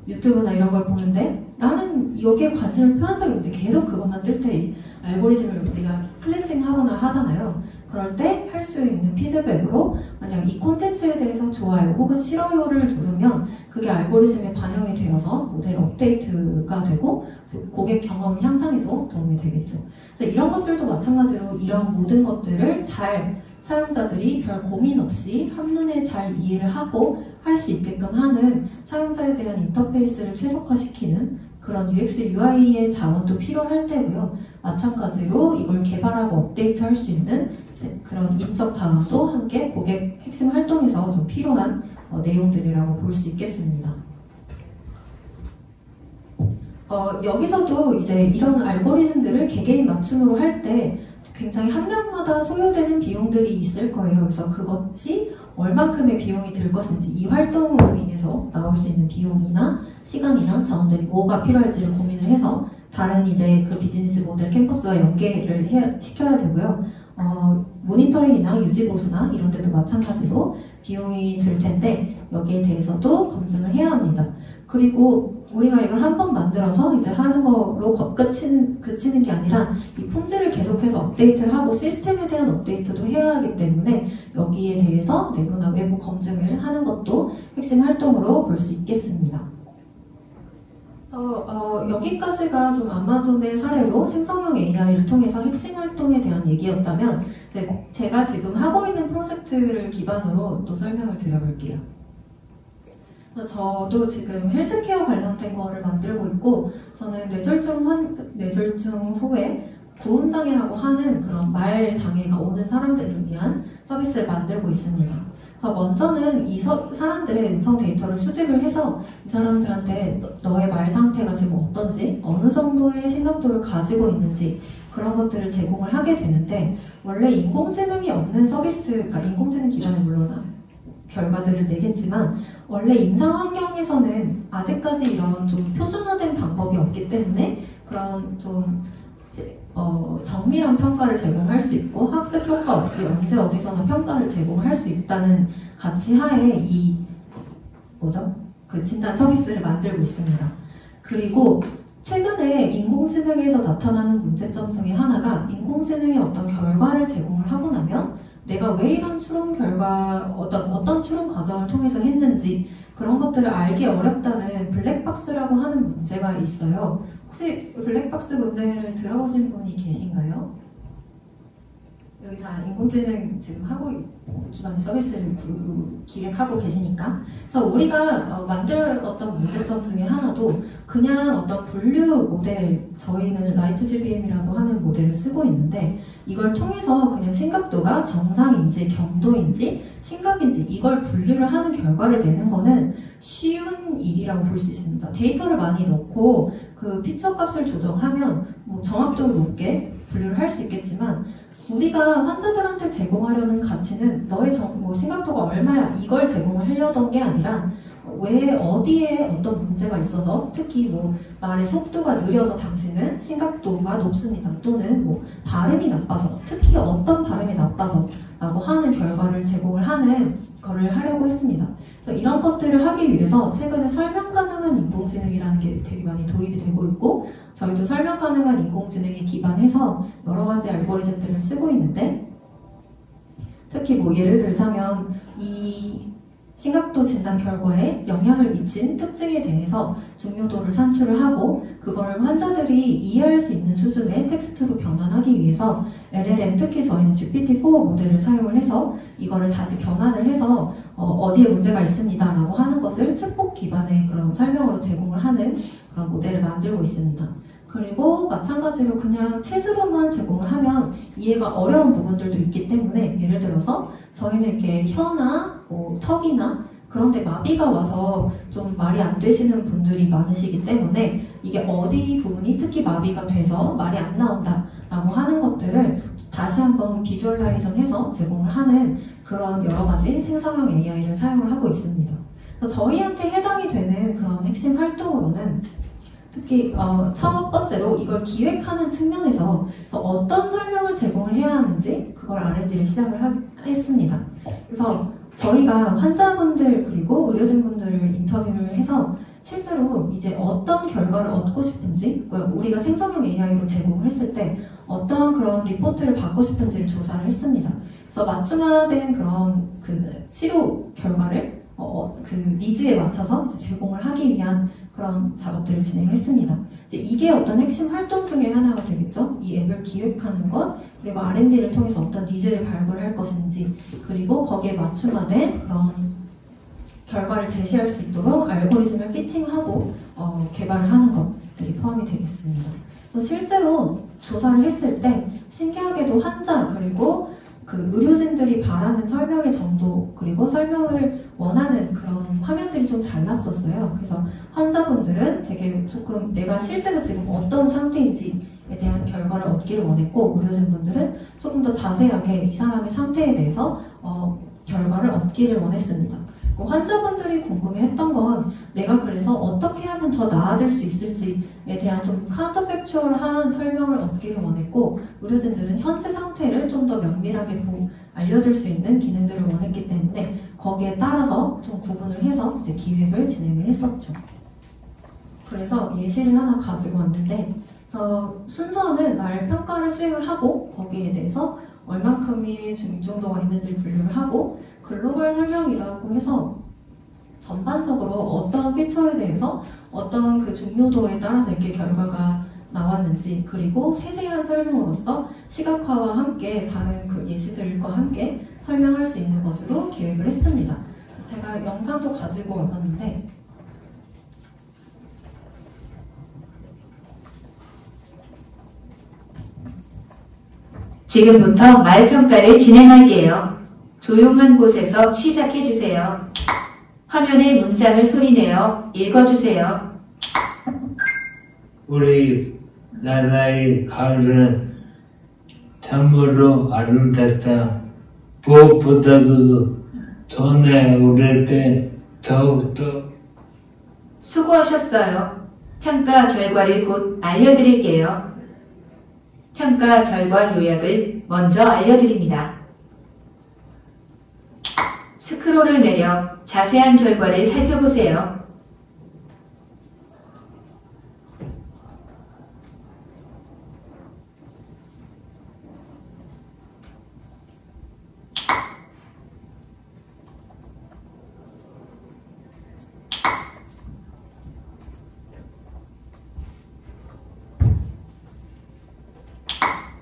유튜브나 이런 걸 보는데 나는 여기에 관심을 표한 적이 없는데 계속 그것만 뜰 때 알고리즘을 우리가 클렌징 하거나 하잖아요. 그럴 때 할 수 있는 피드백으로, 만약 이 콘텐츠에 대해서 좋아요 혹은 싫어요를 누르면 그게 알고리즘에 반영이 되어서 모델 업데이트가 되고 고객 경험 향상에도 도움이 되겠죠. 그래서 이런 것들도 마찬가지로 이런 모든 것들을 잘 사용자들이 별 고민 없이 한눈에 잘 이해를 하고 할 수 있게끔 하는, 사용자에 대한 인터페이스를 최적화시키는 그런 UX, UI의 자원도 필요할 테고요. 마찬가지로 이걸 개발하고 업데이트할 수 있는 그런 인적 자원도 함께 고객 핵심 활동에서 좀 필요한 내용들이라고 볼 수 있겠습니다. 여기서도 이제 이런 알고리즘들을 개개인 맞춤으로 할 때 굉장히 한 명마다 소요되는 비용들이 있을 거예요. 그래서 그것이 얼만큼의 비용이 들 것인지, 이 활동으로 인해서 나올 수 있는 비용이나 시간이나 자원들이 뭐가 필요할지를 고민을 해서 다른 이제 그 비즈니스 모델 캠퍼스와 연계를 시켜야 되고요. 모니터링이나 유지보수나 이런 데도 마찬가지로 비용이 들 텐데 여기에 대해서도 검증을 해야 합니다. 그리고 우리가 이걸 한번 만들어서 이제 하는 거로 그치는 게 아니라 이 품질을 계속해서 업데이트를 하고 시스템에 대한 업데이트도 해야 하기 때문에 여기에 대해서 내부나 외부 검증을 하는 것도 핵심 활동으로 볼 수 있겠습니다. 여기까지가 좀 아마존의 사례로 생성형 AI를 통해서 핵심 활동에 대한 얘기였다면, 제가 지금 하고 있는 프로젝트를 기반으로 또 설명을 드려볼게요. 저도 지금 헬스케어 관련된 거를 만들고 있고, 저는 뇌졸중 후에 구음장애라고 하는 그런 말 장애가 오는 사람들을 위한 서비스를 만들고 있습니다. 그래서 먼저는 이 사람들의 음성 데이터를 수집을 해서 이 사람들한테 너의 말 상태가 지금 어떤지, 어느 정도의 심각도를 가지고 있는지 그런 것들을 제공을 하게 되는데, 원래 인공지능이 없는 서비스, 그러니까 인공지능 기반의 물론 결과들을 내겠지만 원래 임상 환경에서는 아직까지 이런 좀 표준화된 방법이 없기 때문에 그런 좀 정밀한 평가를 제공할 수 있고 학습 효과 없이 언제 어디서나 평가를 제공할 수 있다는 가치 하에 그 진단 서비스를 만들고 있습니다. 그리고 최근에 인공지능에서 나타나는 문제점 중에 하나가, 인공지능의 어떤 결과를 제공을 하고 나면 내가 왜 이런 추론 결과, 어떤 추론 과정을 통해서 했는지 그런 것들을 알기 어렵다는 블랙박스라고 하는 문제가 있어요. 혹시 블랙박스 문제를 들어보신 분이 계신가요? 여기 다 인공지능 지금 기반의 서비스를 기획하고 계시니까. 그래서 우리가 만들었던 문제점 중에 하나도 그냥 어떤 분류 모델, 저희는 라이트GBM이라고 하는 모델을 쓰고 있는데 이걸 통해서 그냥 심각도가 정상인지 경도인지 심각인지 이걸 분류를 하는 결과를 내는 거는 쉬운 일이라고 볼 수 있습니다. 데이터를 많이 넣고 그 피처 값을 조정하면 정확도를 높게 분류를 할 수 있겠지만, 우리가 환자들한테 제공하려는 가치는 너의 심각도가 얼마야 이걸 제공을 하려던 게 아니라 왜 어디에 어떤 문제가 있어서, 특히 말의 속도가 느려서 당신은 심각도가 높습니다, 또는 발음이 나빠서, 특히 어떤 발음이 나빠서 라고 하는 결과를 제공을 하는 거를 하려고 했습니다. 그래서 이런 것들을 하기 위해서 최근에 설명 가능한 인공지능이라는 게 되게 많이 도입이 되고 있고 저희도 설명 가능한 인공지능에 기반해서 여러 가지 알고리즘들을 쓰고 있는데 특히 뭐 예를 들자면 이 심각도 진단 결과에 영향을 미친 특징에 대해서 중요도를 산출을 하고 그걸 환자들이 이해할 수 있는 수준의 텍스트로 변환하기 위해서 LLM, 특히 저희는 GPT-4 모델을 사용을 해서 이거를 다시 변환을 해서 어디에 문제가 있습니다 라고 하는 것을 챗봇 기반의 그런 설명으로 제공을 하는 그런 모델을 만들고 있습니다. 그리고 마찬가지로 그냥 챗으로만 제공을 하면 이해가 어려운 부분들도 있기 때문에 예를 들어서 저희는 이렇게 혀나 뭐 턱이나 그런데 마비가 와서 좀 말이 안 되시는 분들이 많으시기 때문에 이게 어디 부분이 특히 마비가 돼서 말이 안 나온다 라고 하는 것들을 다시 한번 비주얼라이션 해서 제공을 하는 그런 여러 가지 생성형 AI를 사용을 하고 있습니다. 그래서 저희한테 해당이 되는 그런 핵심 활동으로는 특히 첫 번째로 이걸 기획하는 측면에서 어떤 설명을 제공을 해야 하는지 그걸 R&D를 시작을 했습니다. 그래서 저희가 환자분들 그리고 의료진분들을 인터뷰를 해서 실제로 이제 어떤 결과를 얻고 싶은지 우리가 생성형 AI로 제공을 했을 때 어떤 그런 리포트를 받고 싶은지를 조사를 했습니다. 그래서 맞춤화된 그런 그 치료 결과를 그 니즈에 맞춰서 이제 제공을 하기 위한 그런 작업들을 진행을 했습니다. 이제 이게 어떤 핵심 활동 중에 하나가 되겠죠. 이 앱을 기획하는 것, 그리고 R&D를 통해서 어떤 니즈를 발굴을 할 것인지, 그리고 거기에 맞춤화된 그런 결과를 제시할 수 있도록 알고리즘을 피팅하고 개발을 하는 것들이 포함이 되겠습니다. 그래서 실제로 조사를 했을 때 신기하게도 환자 그리고 그 의료진들이 바라는 설명의 정도 그리고 설명을 원하는 그런 화면들이 좀 달랐었어요. 그래서 환자분들은 되게 조금 내가 실제로 지금 어떤 상태인지에 대한 결과를 얻기를 원했고 의료진분들은 조금 더 자세하게 이 사람의 상태에 대해서 결과를 얻기를 원했습니다. 환자분들이 궁금해했던 건 내가 그래서 어떻게 하면 더 나아질 수 있을지에 대한 좀 카운터팩추얼한 설명을 얻기를 원했고 의료진들은 현재 상태를 좀 더 면밀하게 알려줄 수 있는 기능들을 원했기 때문에 거기에 따라서 좀 구분을 해서 이제 기획을 진행을 했었죠. 그래서 예시를 하나 가지고 왔는데 순서는 날 평가를 수행을 하고 거기에 대해서 얼만큼의 중증도가 있는지를 분류를 하고 글로벌 설명이라고 해서 전반적으로 어떤 피처에 대해서 어떤 그 중요도에 따라서 이렇게 결과가 나왔는지 그리고 세세한 설명으로서 시각화와 함께 다른 그 예시들과 함께 설명할 수 있는 것으로 기획을 했습니다. 제가 영상도 가지고 왔는데 지금부터 말평가를 진행할게요. 조용한 곳에서 시작해주세요. 화면에 문장을 소리내어 읽어주세요. 우리 나라의 가을은 참으로 아름답다. 무엇보다도 전에 오를 때 더욱더 수고하셨어요. 평가 결과를 곧 알려드릴게요. 평가 결과 요약을 먼저 알려드립니다. 스크롤을 내려 자세한 결과를 살펴보세요.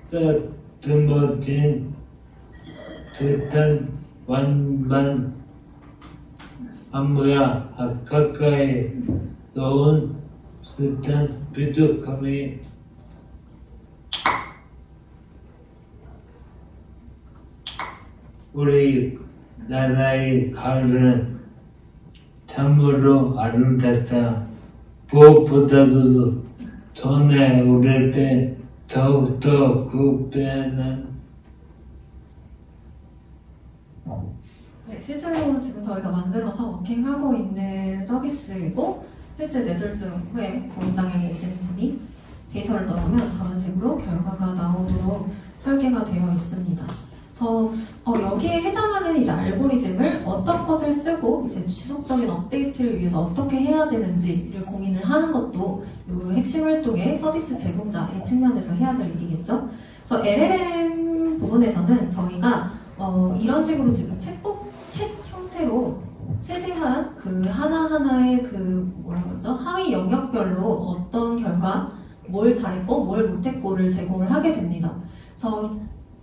더듬어진 듯한 완만 안무야 가까이 넣은 듯한 뾰족함이 우리 나라의 가을은 참으로 아름답다. 무엇보다도 전에 오를 때 더욱더 구별한 실제로 지금 저희가 만들어서 워킹하고 있는 서비스이고 실제 뇌졸중 후에 공장에 오신 분이 데이터를 넣으면 저런 식으로 결과가 나오도록 설계가 되어 있습니다. 그래서 여기에 해당하는 이제 알고리즘을 어떤 것을 쓰고 이제 지속적인 업데이트를 위해서 어떻게 해야 되는지를 고민을 하는 것도 이 핵심 활동의 서비스 제공자의 측면에서 해야 될 일이겠죠. 그래서 LLM 부분에서는 저희가 이런 식으로 지금 챗 형태로 세세한 그 하나하나의 그 뭐라 그러죠? 하위 영역별로 어떤 결과, 뭘 잘했고 뭘 못했고를 제공을 하게 됩니다. 그래서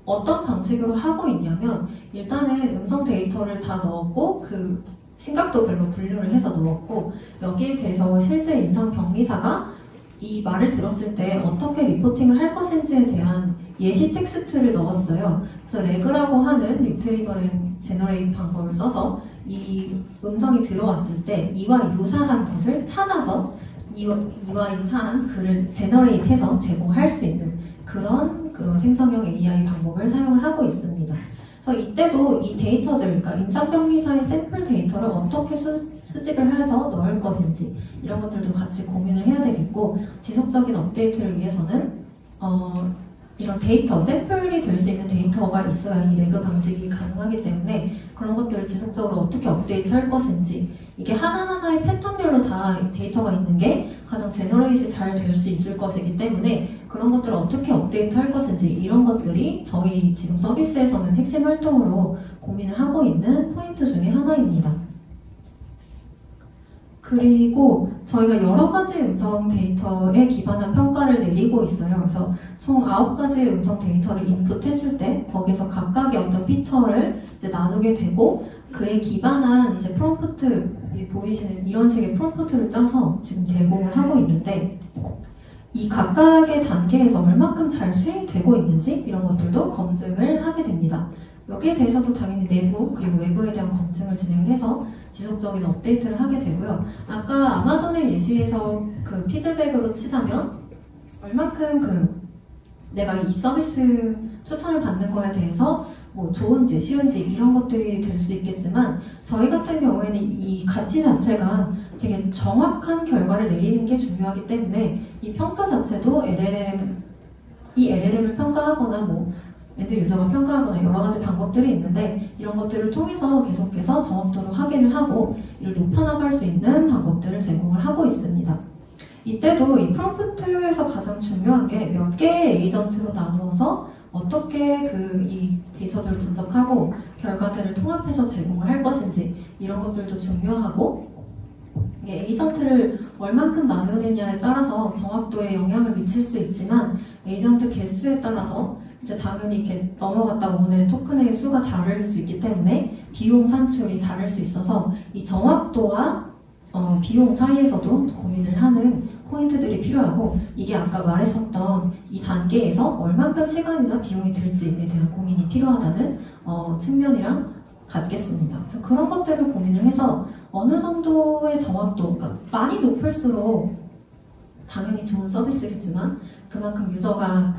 어떤 방식으로 하고 있냐면 일단은 음성 데이터를 다 넣었고 그 심각도별로 분류를 해서 넣었고 여기에 대해서 실제 임상 병리사가 이 말을 들었을 때 어떻게 리포팅을 할 것인지에 대한 예시 텍스트를 넣었어요. 그래서 레그라고 하는 리트리버 앤 제너레이트 방법을 써서 이 음성이 들어왔을 때 이와 유사한 것을 찾아서 이와 유사한 글을 제너레이트해서 제공할 수 있는 그런 그 생성형 AI 방법을 사용을 하고 있습니다. 그래서 이때도 이 데이터들, 그러니까 임상병리사의 샘플 데이터를 어떻게 수집을 해서 넣을 것인지 이런 것들도 같이 고민을 해야 되겠고 지속적인 업데이트를 위해서는 이런 데이터, 샘플이 될 수 있는 데이터가 있어야 이 레그 방식이 가능하기 때문에 그런 것들을 지속적으로 어떻게 업데이트할 것인지 이게 하나하나의 패턴별로 다 데이터가 있는 게 가장 제너레이션이 잘 될 수 있을 것이기 때문에 그런 것들을 어떻게 업데이트할 것인지 이런 것들이 저희 지금 서비스에서는 핵심 활동으로 고민을 하고 있는 포인트 중에 하나입니다. 그리고 저희가 여러 가지 음성 데이터에 기반한 평가를 내리고 있어요. 그래서 총 9가지 음성 데이터를 인풋했을 때 거기서 각각의 어떤 피처를 이제 나누게 되고 그에 기반한 이제 프롬프트 보이시는 이런 식의 프롬프트를 짜서 지금 제공을 하고 있는데 이 각각의 단계에서 얼마큼 잘 수행되고 있는지 이런 것들도 검증을 하게 됩니다. 여기에 대해서도 당연히 내부 그리고 외부에 대한 검증을 진행을 해서 지속적인 업데이트를 하게 되고요. 아까 아마존의 예시에서 그 피드백으로 치자면 얼마큼 그 내가 이 서비스 추천을 받는 거에 대해서 뭐 좋은지 싫은지 이런 것들이 될 수 있겠지만 저희 같은 경우에는 이 가치 자체가 되게 정확한 결과를 내리는 게 중요하기 때문에 이 평가 자체도 이 LLM을 평가하거나 뭐 엔드 유저가 평가하거나 여러 가지 방법들이 있는데 이런 것들을 통해서 계속해서 정확도를 확인을 하고 이를 높여나갈 수 있는 방법들을 제공을 하고 있습니다. 이때도 이 프롬프트에서 가장 중요한 게 몇 개의 에이전트로 나누어서 어떻게 이 데이터들을 분석하고 결과들을 통합해서 제공을 할 것인지 이런 것들도 중요하고 이게 에이전트를 얼만큼 나누느냐에 따라서 정확도에 영향을 미칠 수 있지만 에이전트 개수에 따라서 이제 당연히 이렇게 넘어갔다 오는 토큰의 수가 다를 수 있기 때문에 비용 산출이 다를 수 있어서 이 정확도와 비용 사이에서도 고민을 하는 포인트들이 필요하고 이게 아까 말했었던 이 단계에서 얼만큼 시간이나 비용이 들지에 대한 고민이 필요하다는 측면이랑 같겠습니다. 그래서 그런 것들을 고민을 해서 어느 정도의 정확도, 그러니까 많이 높을수록 당연히 좋은 서비스겠지만 그만큼 유저가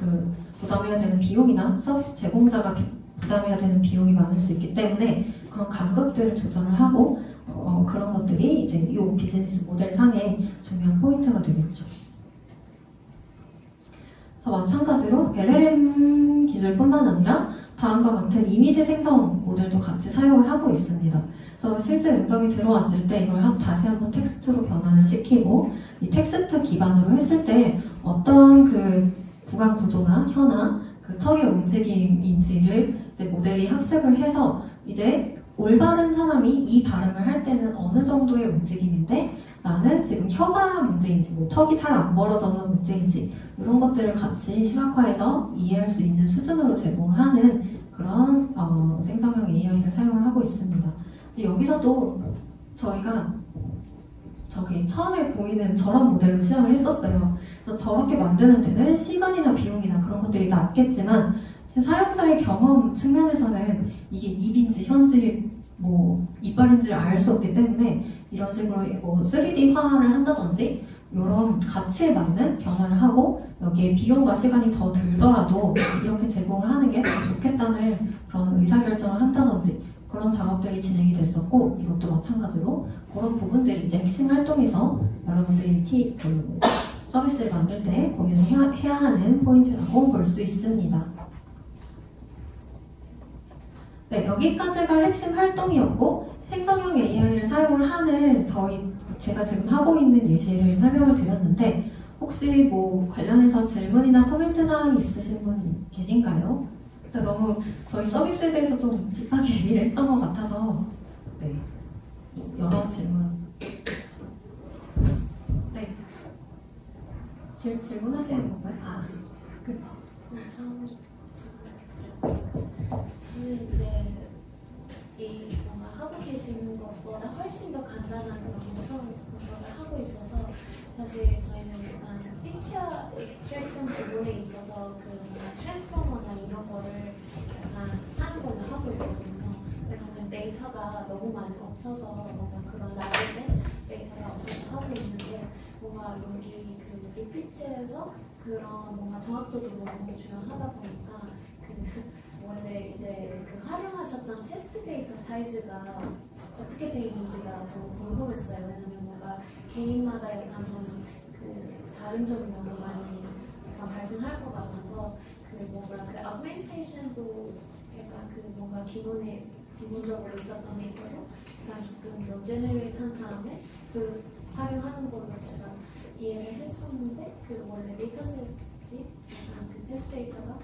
부담해야 되는 비용이나 서비스 제공자가 부담해야 되는 비용이 많을 수 있기 때문에 그런 간극들을 조절을 하고 그런 것들이 이제 이 비즈니스 모델 상의 중요한 포인트가 되겠죠. 그래서 마찬가지로 LLM 기술뿐만 아니라 다음과 같은 이미지 생성 모델도 같이 사용을 하고 있습니다. 그래서 실제 음성이 들어왔을 때 이걸 다시 한번 텍스트로 변환을 시키고 이 텍스트 기반으로 했을 때 어떤 구강 구조나 혀나 턱의 움직임인지를 이제 모델이 학습을 해서 이제 올바른 사람이 이 발음을 할 때는 어느 정도의 움직임인데 나는 지금 혀가 문제인지 뭐 턱이 잘 안 벌어져서 문제인지 이런 것들을 같이 시각화해서 이해할 수 있는 수준으로 제공을 하는 그런 생성형 AI를 사용을 하고 있습니다. 여기서도 저희가 처음에 보이는 저런 모델로 시작을 했었어요. 그래서 저렇게 만드는 데는 시간이나 비용이나 그런 것들이 낮겠지만 사용자의 경험 측면에서는 이게 입인지 혀인지 뭐 이빨인지를 알 수 없기 때문에 이런 식으로 3D화를 한다든지 이런 가치에 맞는 변화를 하고 여기에 비용과 시간이 더 들더라도 이렇게 제공을 하는 게 더 좋겠다는 그런 의사결정을 한다든지 그런 작업들이 진행이 됐었고 이것도 마찬가지로 그런 부분들이 이제 핵심 활동에서 여러분들이 서비스를 만들 때 고민을 해야 하는 포인트라고 볼 수 있습니다. 네, 여기까지가 핵심 활동이었고 생성형 AI를 사용을 하는 제가 지금 하고 있는 예시를 설명을 드렸는데 혹시 뭐 관련해서 질문이나 코멘트 사항 있으신 분 계신가요? 제가 너무 저희 서비스에 대해서 좀 딥하게 얘기를 했던 것 같아서 네, 여러 질문. 네, 질문하시는 건가요? 아, 저는 이제 이 뭔가 하고 계시는 것보다 훨씬 더 간단한 그런 분석을 하고 있어서 사실 저희는 약간 피처 익스트랙션 부분에 있어서 그 뭔가 트랜스포머나 이런 거를 약간 하는 걸로 하고 있거든요. 왜냐면 데이터가 너무 많이 없어서 뭔가 그런 라벨된 데이터가 없어서 하고 있는데 뭔가 여기 그 리피치에서 그런 뭔가 정확도도 너무 중요하다 보니까 원래 이제 그 활용하셨던 테스트 데이터 사이즈가 어떻게 되어 있는지가 좀 궁금했어요. 왜냐면 뭔가 개인마다 약간 좀 그 다른 점이 너무 많이 약간 발생할 것 같아서 그 뭔가 그 어그멘테이션도 약간 그 뭔가 기본적으로 있었던 데이터도 약간 조금 더 제너레이트한 다음에 그 활용하는 걸로 제가 이해를 했었는데 그 원래 데이터셋이 약간 그 테스트 데이터가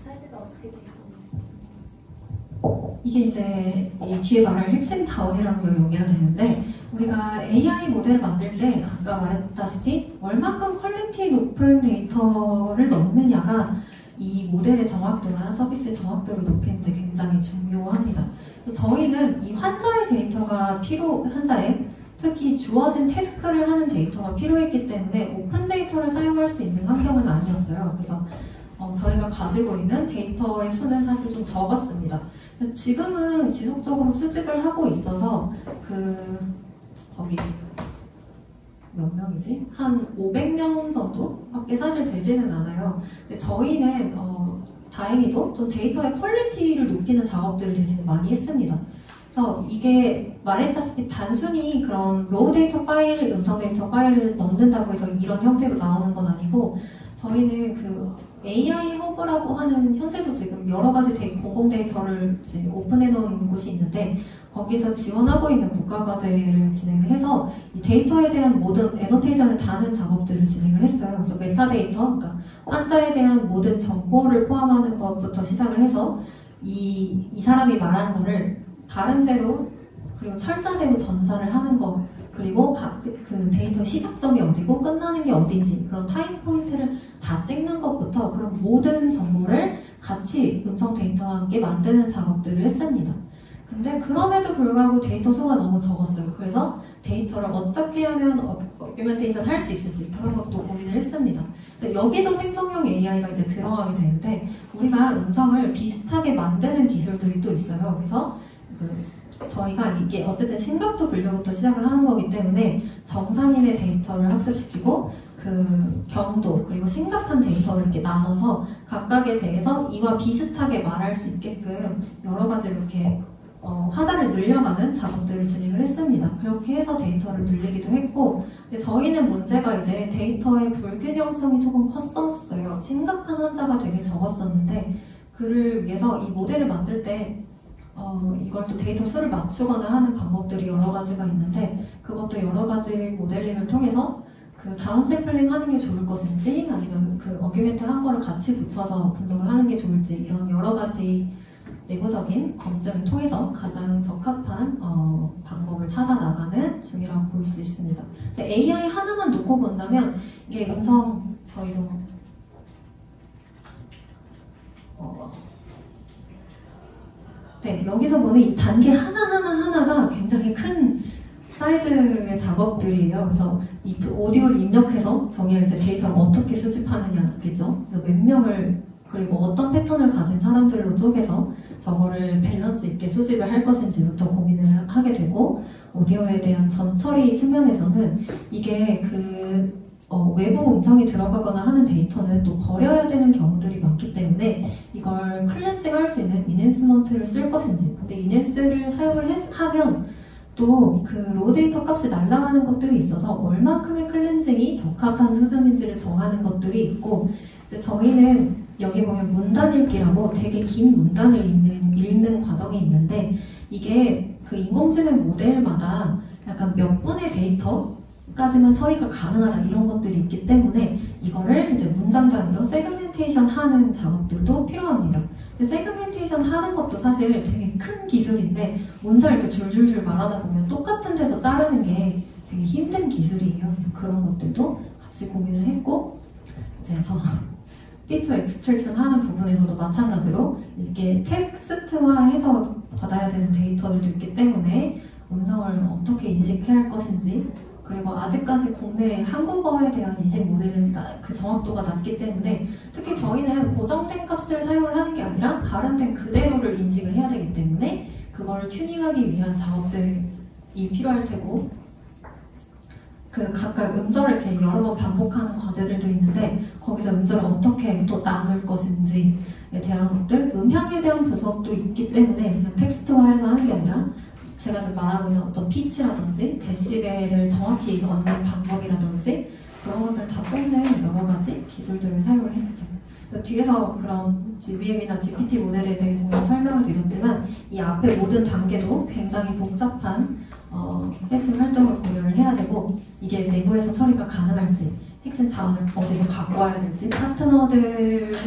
사이즈가 어떻게 되어 있는지 궁금했어요. 이게 이제 이 뒤에 말할 핵심 자원이랑도 연계가 되는데 우리가 AI 모델을 만들 때 아까 말했다시피 얼마큼 퀄리티 높은 데이터를 넣느냐가 이 모델의 정확도나 서비스의 정확도를 높이는 데 굉장히 중요합니다. 저희는 이 환자의 데이터가 환자의 특히 주어진 태스크를 하는 데이터가 필요했기 때문에 오픈 데이터를 사용할 수 있는 환경은 아니었어요. 그래서 저희가 가지고 있는 데이터의 수는 사실 좀 적었습니다. 지금은 지속적으로 수집을 하고 있어서 몇 명이지? 한 500명 정도밖에 사실 되지는 않아요. 근데 저희는 다행히도 좀 데이터의 퀄리티를 높이는 작업들을 대신 많이 했습니다. 그래서 이게 말했다시피 단순히 그런 로우 데이터 파일, 음성 데이터 파일을 넣는다고 해서 이런 형태로 나오는 건 아니고 저희는 그 AI 허브라고 하는 현재도 지금 여러 가지 공공 데이터를 오픈해 놓은 곳이 있는데 거기서 지원하고 있는 국가 과제를 진행을 해서 이 데이터에 대한 모든 애노테이션을 다는 작업들을 진행을 했어요. 그래서 메타데이터, 그러니까 환자에 대한 모든 정보를 포함하는 것부터 시작을 해서 이 사람이 말한 거를 바른대로 그리고 철자대로 전달을 하는 것 그리고 그 데이터 시작점이 어디고 끝나는 게 어딘지 그런 타임 포인트를 다 찍는 것부터 그런 모든 정보를 같이 음성 데이터와 함께 만드는 작업들을 했습니다. 근데 그럼에도 불구하고 데이터 수가 너무 적었어요. 그래서 데이터를 어떻게 하면 어규멘테이션 할 수 있을지 그런 것도 고민을 했습니다. 여기도 생성형 AI가 이제 들어가게 되는데 우리가 음성을 비슷하게 만드는 기술들이 또 있어요. 그래서 저희가 이게 어쨌든 심각도 분류부터 시작을 하는 거기 때문에 정상인의 데이터를 학습시키고 그 경도 그리고 심각한 데이터를 이렇게 나눠서 각각에 대해서 이와 비슷하게 말할 수 있게끔 여러 가지로 이렇게 화자를 늘려가는 작업들을 진행을 했습니다. 그렇게 해서 데이터를 늘리기도 했고 근데 저희는 문제가 이제 데이터의 불균형성이 조금 컸었어요. 심각한 환자가 되게 적었었는데 그를 위해서 이 모델을 만들 때 이걸 또 데이터 수를 맞추거나 하는 방법들이 여러 가지가 있는데 그것도 여러 가지 모델링을 통해서 그 다운 샘플링 하는 게 좋을 것인지 아니면 그 어규멘트 한 거를 같이 붙여서 분석을 하는 게 좋을지 이런 여러 가지 내부적인 검증을 통해서 가장 적합한 방법을 찾아 나가는 중이라고 볼 수 있습니다. AI 하나만 놓고 본다면 이게 음성 저희도 네, 여기서 보는 이 단계 하나가 굉장히 큰 사이즈의 작업들이에요. 그래서 이 오디오를 입력해서 저희가 이제 데이터를 어떻게 수집하느냐겠죠. 그래서 몇 명을 그리고 어떤 패턴을 가진 사람들로 쪼개서 저거를 밸런스 있게 수집을 할 것인지부터 고민을 하게 되고 오디오에 대한 전처리 측면에서는 이게 외부 음성이 들어가거나 하는 데이터는 또 버려야 되는 경우들이 많기 때문에 이걸 클렌징 할 수 있는 인핸스먼트를 쓸 것인지 근데 인핸스를 사용을 하면 또 그 로우 데이터 값이 날아가는 것들이 있어서 얼만큼의 클렌징이 적합한 수준인지를 정하는 것들이 있고 이제 저희는 여기 보면 문단 읽기라고 되게 긴 문단을 읽는 읽는 과정이 있는데 이게 그 인공지능 모델마다 약간 몇 분의 데이터까지만 처리가 가능하다 이런 것들이 있기 때문에 이거를 이제 문장 단위로 세그멘테이션 하는 작업들도 필요합니다. 세그멘테이션 하는 것도 사실 되게 큰 기술인데 문장 이렇게 줄줄줄 말하다 보면 똑같은 데서 자르는 게 되게 힘든 기술이에요. 그래서 그런 것들도 같이 고민을 했고 이제 저 피처 익스트랙션 하는 부분에서도 마찬가지로 이게 텍스트화해서 받아야 되는 데이터들도 있기 때문에 음성을 어떻게 인식해야 할 것인지 그리고 아직까지 국내 한국어에 대한 인식 모델은 그 정확도가 낮기 때문에 특히 저희는 고정된 값을 사용을 하는 게 아니라 발음된 그대로를 인식을 해야 되기 때문에 그걸 튜닝하기 위한 작업들이 필요할 테고 그 각각 음절을 이렇게 여러 번 반복하는 과제들도 있는데 거기서 음절을 어떻게 또 나눌 것인지에 대한 것들 음향에 대한 분석도 있기 때문에 그냥 텍스트화해서 하는 게 아니라 제가 지금 말하고 있는 어떤 피치라든지 데시벨을 정확히 얻는 방법이라든지 그런 것들 다 뽑는 여러 가지 기술들을 사용을 했죠. 뒤에서 그런 GBM이나 GPT 모델에 대해서 설명을 드렸지만 이 앞에 모든 단계도 굉장히 복잡한 핵심 활동을 고려를 해야 되고 이게 내부에서 처리가 가능할지 핵심 자원을 어디서 갖고 와야 될지 파트너들이랑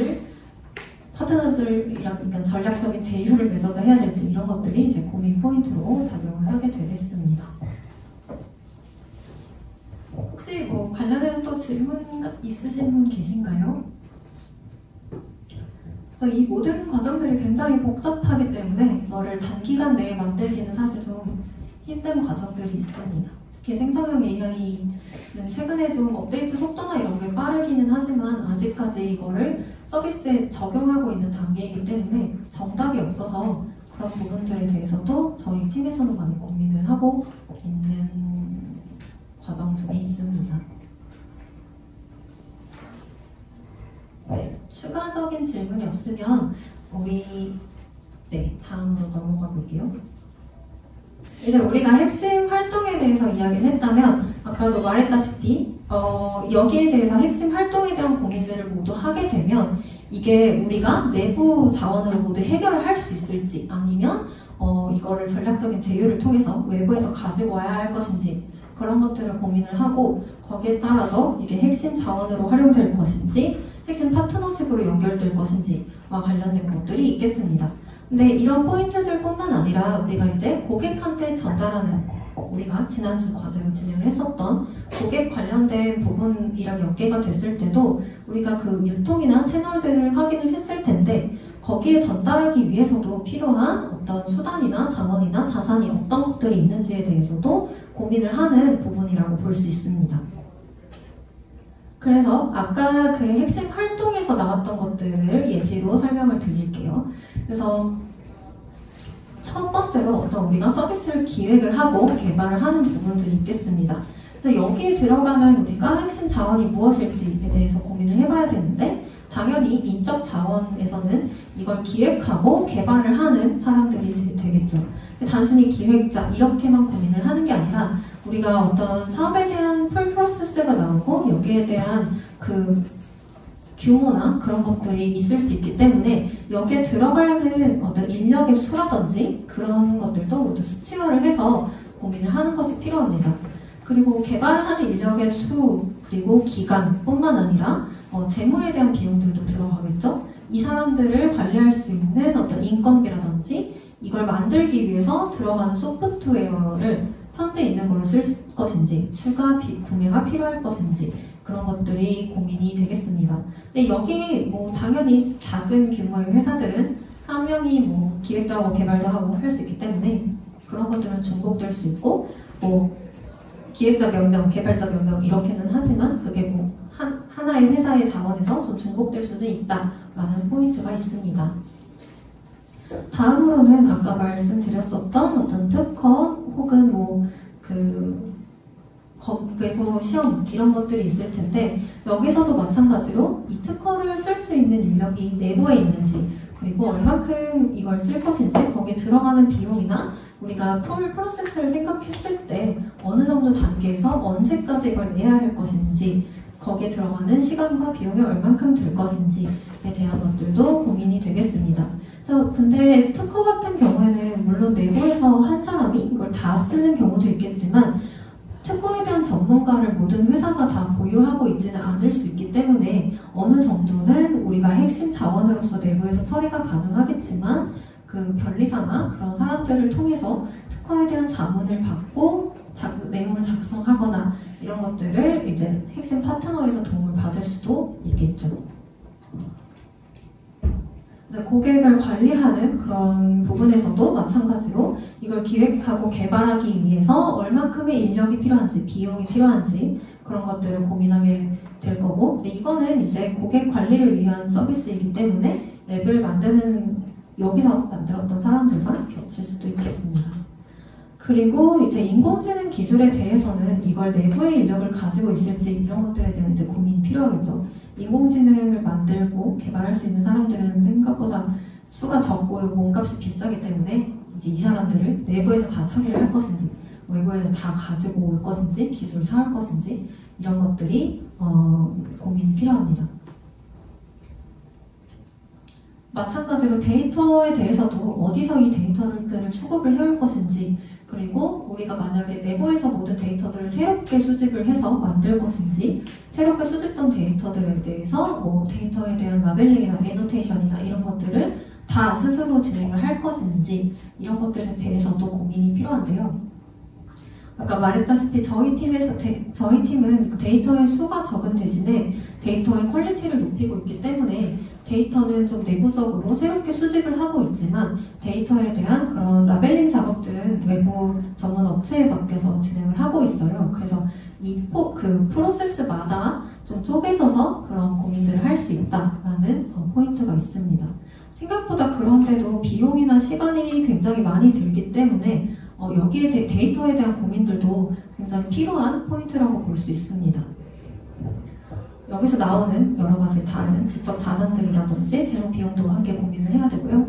그러니까 전략적인 제휴를 맺어서 해야 될지 이런 것들이 이제 고민 포인트로 작용을 하게 되겠습니다. 혹시 뭐 관련해서 또 질문 있으신 분 계신가요? 그래서 이 모든 과정들이 굉장히 복잡하기 때문에 이거를 단기간 내에 만들기는 사실 좀 힘든 과정들이 있습니다. 특히 생성형 AI는 최근에 좀 업데이트 속도나 이런 게 빠르기는 하지만 아직까지 이거를 서비스에 적용하고 있는 단계이기 때문에 정답이 없어서 그런 부분들에 대해서도 저희 팀에서는 많이 고민을 하고 있는 과정 중에 있습니다. 네, 추가적인 질문이 없으면 우리 다음으로 넘어가 볼게요. 이제 우리가 핵심 활동에 대해서 이야기를 했다면 아까도 말했다시피 여기에 대해서 핵심 활동에 대한 고민들을 모두 하게 되면 이게 우리가 내부 자원으로 모두 해결을 할 수 있을지 아니면 이거를 전략적인 제휴를 통해서 외부에서 가지고 와야 할 것인지 그런 것들을 고민을 하고 거기에 따라서 이게 핵심 자원으로 활용될 것인지 핵심 파트너십으로 연결될 것인지와 관련된 것들이 있겠습니다. 근데 이런 포인트들뿐만 아니라 우리가 이제 고객한테 전달하는 우리가 지난주 과제로 진행을 했었던 고객 관련된 부분이랑 연계가 됐을 때도 우리가 그 유통이나 채널들을 확인을 했을 텐데 거기에 전달하기 위해서도 필요한 어떤 수단이나 자원이나 자산이 어떤 것들이 있는지에 대해서도 고민을 하는 부분이라고 볼 수 있습니다. 그래서 아까 그 핵심 활동에서 나왔던 것들을 예시로 설명을 드릴게요. 그래서 첫 번째로 어떤 우리가 서비스를 기획을 하고 개발을 하는 부분들이 있겠습니다. 그래서 여기에 들어가는 우리가 핵심 자원이 무엇일지에 대해서 고민을 해봐야 되는데 당연히 인적 자원에서는 이걸 기획하고 개발을 하는 사람들이 되겠죠. 단순히 기획자 이렇게만 고민을 하는 게 아니라 우리가 어떤 사업에 대한 풀 프로세스가 나오고 여기에 대한 그 규모나 그런 것들이 있을 수 있기 때문에 여기에 들어가는 어떤 인력의 수라든지 그런 것들도 모두 수치화를 해서 고민을 하는 것이 필요합니다. 그리고 개발하는 인력의 수 그리고 기간뿐만 아니라 재무에 대한 비용들도 들어가겠죠. 이 사람들을 관리할 수 있는 어떤 인건비라든지 이걸 만들기 위해서 들어가는 소프트웨어를 현재 있는 걸로 쓸 것인지 추가 구매가 필요할 것인지 그런 것들이 고민이 되겠습니다. 근데 여기 뭐 당연히 작은 규모의 회사들은 한 명이 뭐 기획도 하고 개발도 하고 할 수 있기 때문에 그런 것들은 중복될 수 있고 뭐 기획자 몇 명, 개발자 몇 명 이렇게는 하지만 그게 뭐 하나의 회사의 자원에서 좀 중복될 수도 있다라는 포인트가 있습니다. 다음으로는 아까 말씀드렸었던 어떤 특허 혹은 뭐 외부 시험 이런 것들이 있을 텐데 여기서도 마찬가지로 이 특허를 쓸 수 있는 인력이 내부에 있는지 그리고 얼마큼 이걸 쓸 것인지 거기에 들어가는 비용이나 우리가 풀 프로세스를 생각했을 때 어느 정도 단계에서 언제까지 이걸 내야 할 것인지 거기에 들어가는 시간과 비용이 얼만큼 들 것인지에 대한 것들도 고민이 되겠습니다. 그래서 근데 특허 같은 경우에는 물론 내부에서 한 사람이 이걸 다 쓰는 경우도 있겠지만 특허에 대한 전문가를 모든 회사가 다 보유하고 있지는 않을 수 있기 때문에 어느 정도는 우리가 핵심 자원으로서 내부에서 처리가 가능하겠지만 그 변리사나 그런 사람들을 통해서 특허에 대한 자문을 받고 내용을 작성하거나 이런 것들을 이제 핵심 파트너에서 도움을 받을 수도 있겠죠. 고객을 관리하는 그런 부분에서도 마찬가지로 이걸 기획하고 개발하기 위해서 얼만큼의 인력이 필요한지, 비용이 필요한지 그런 것들을 고민하게 될 거고, 근데 이거는 이제 고객 관리를 위한 서비스이기 때문에 앱을 만드는 여기서 만들었던 사람들과 겹칠 수도 있겠습니다. 그리고 이제 인공지능 기술에 대해서는 이걸 내부의 인력을 가지고 있을지 이런 것들에 대한 이제 고민이 필요하겠죠. 인공지능을 만들고 개발할 수 있는 사람들은 생각보다 수가 적고 몸값이 비싸기 때문에 이제 이 사람들을 내부에서 다 처리를 할 것인지 외부에서 다 가지고 올 것인지 기술을 사올 것인지 이런 것들이 고민이 필요합니다. 마찬가지로 데이터에 대해서도 어디서 이 데이터들을 수급을 해올 것인지 그리고 우리가 만약에 내부에서 모든 데이터들을 새롭게 수집을 해서 만들 것인지 새롭게 수집된 데이터들에 대해서 뭐 데이터에 대한 라벨링이나 애노테이션이나 이런 것들을 다 스스로 진행을 할 것인지 이런 것들에 대해서도 고민이 필요한데요. 아까 말했다시피 저희 팀은 데이터의 수가 적은 대신에 데이터의 퀄리티를 높이고 있기 때문에 데이터는 좀 내부적으로 새롭게 수집을 하고 있지만 데이터에 대한 그런 라벨링 작업들은 외부 전문 업체에 맡겨서 진행을 하고 있어요. 그래서 그 프로세스마다 좀 쪼개져서 그런 고민들을 할 수 있다라는 포인트가 있습니다. 생각보다 그런데도 비용이나 시간이 굉장히 많이 들기 때문에 여기에 데이터에 대한 고민들도 굉장히 필요한 포인트라고 볼 수 있습니다. 여기서 나오는 여러 가지 다른 지적 자산들이라든지 재무 비용도 함께 고민을 해야 되고요.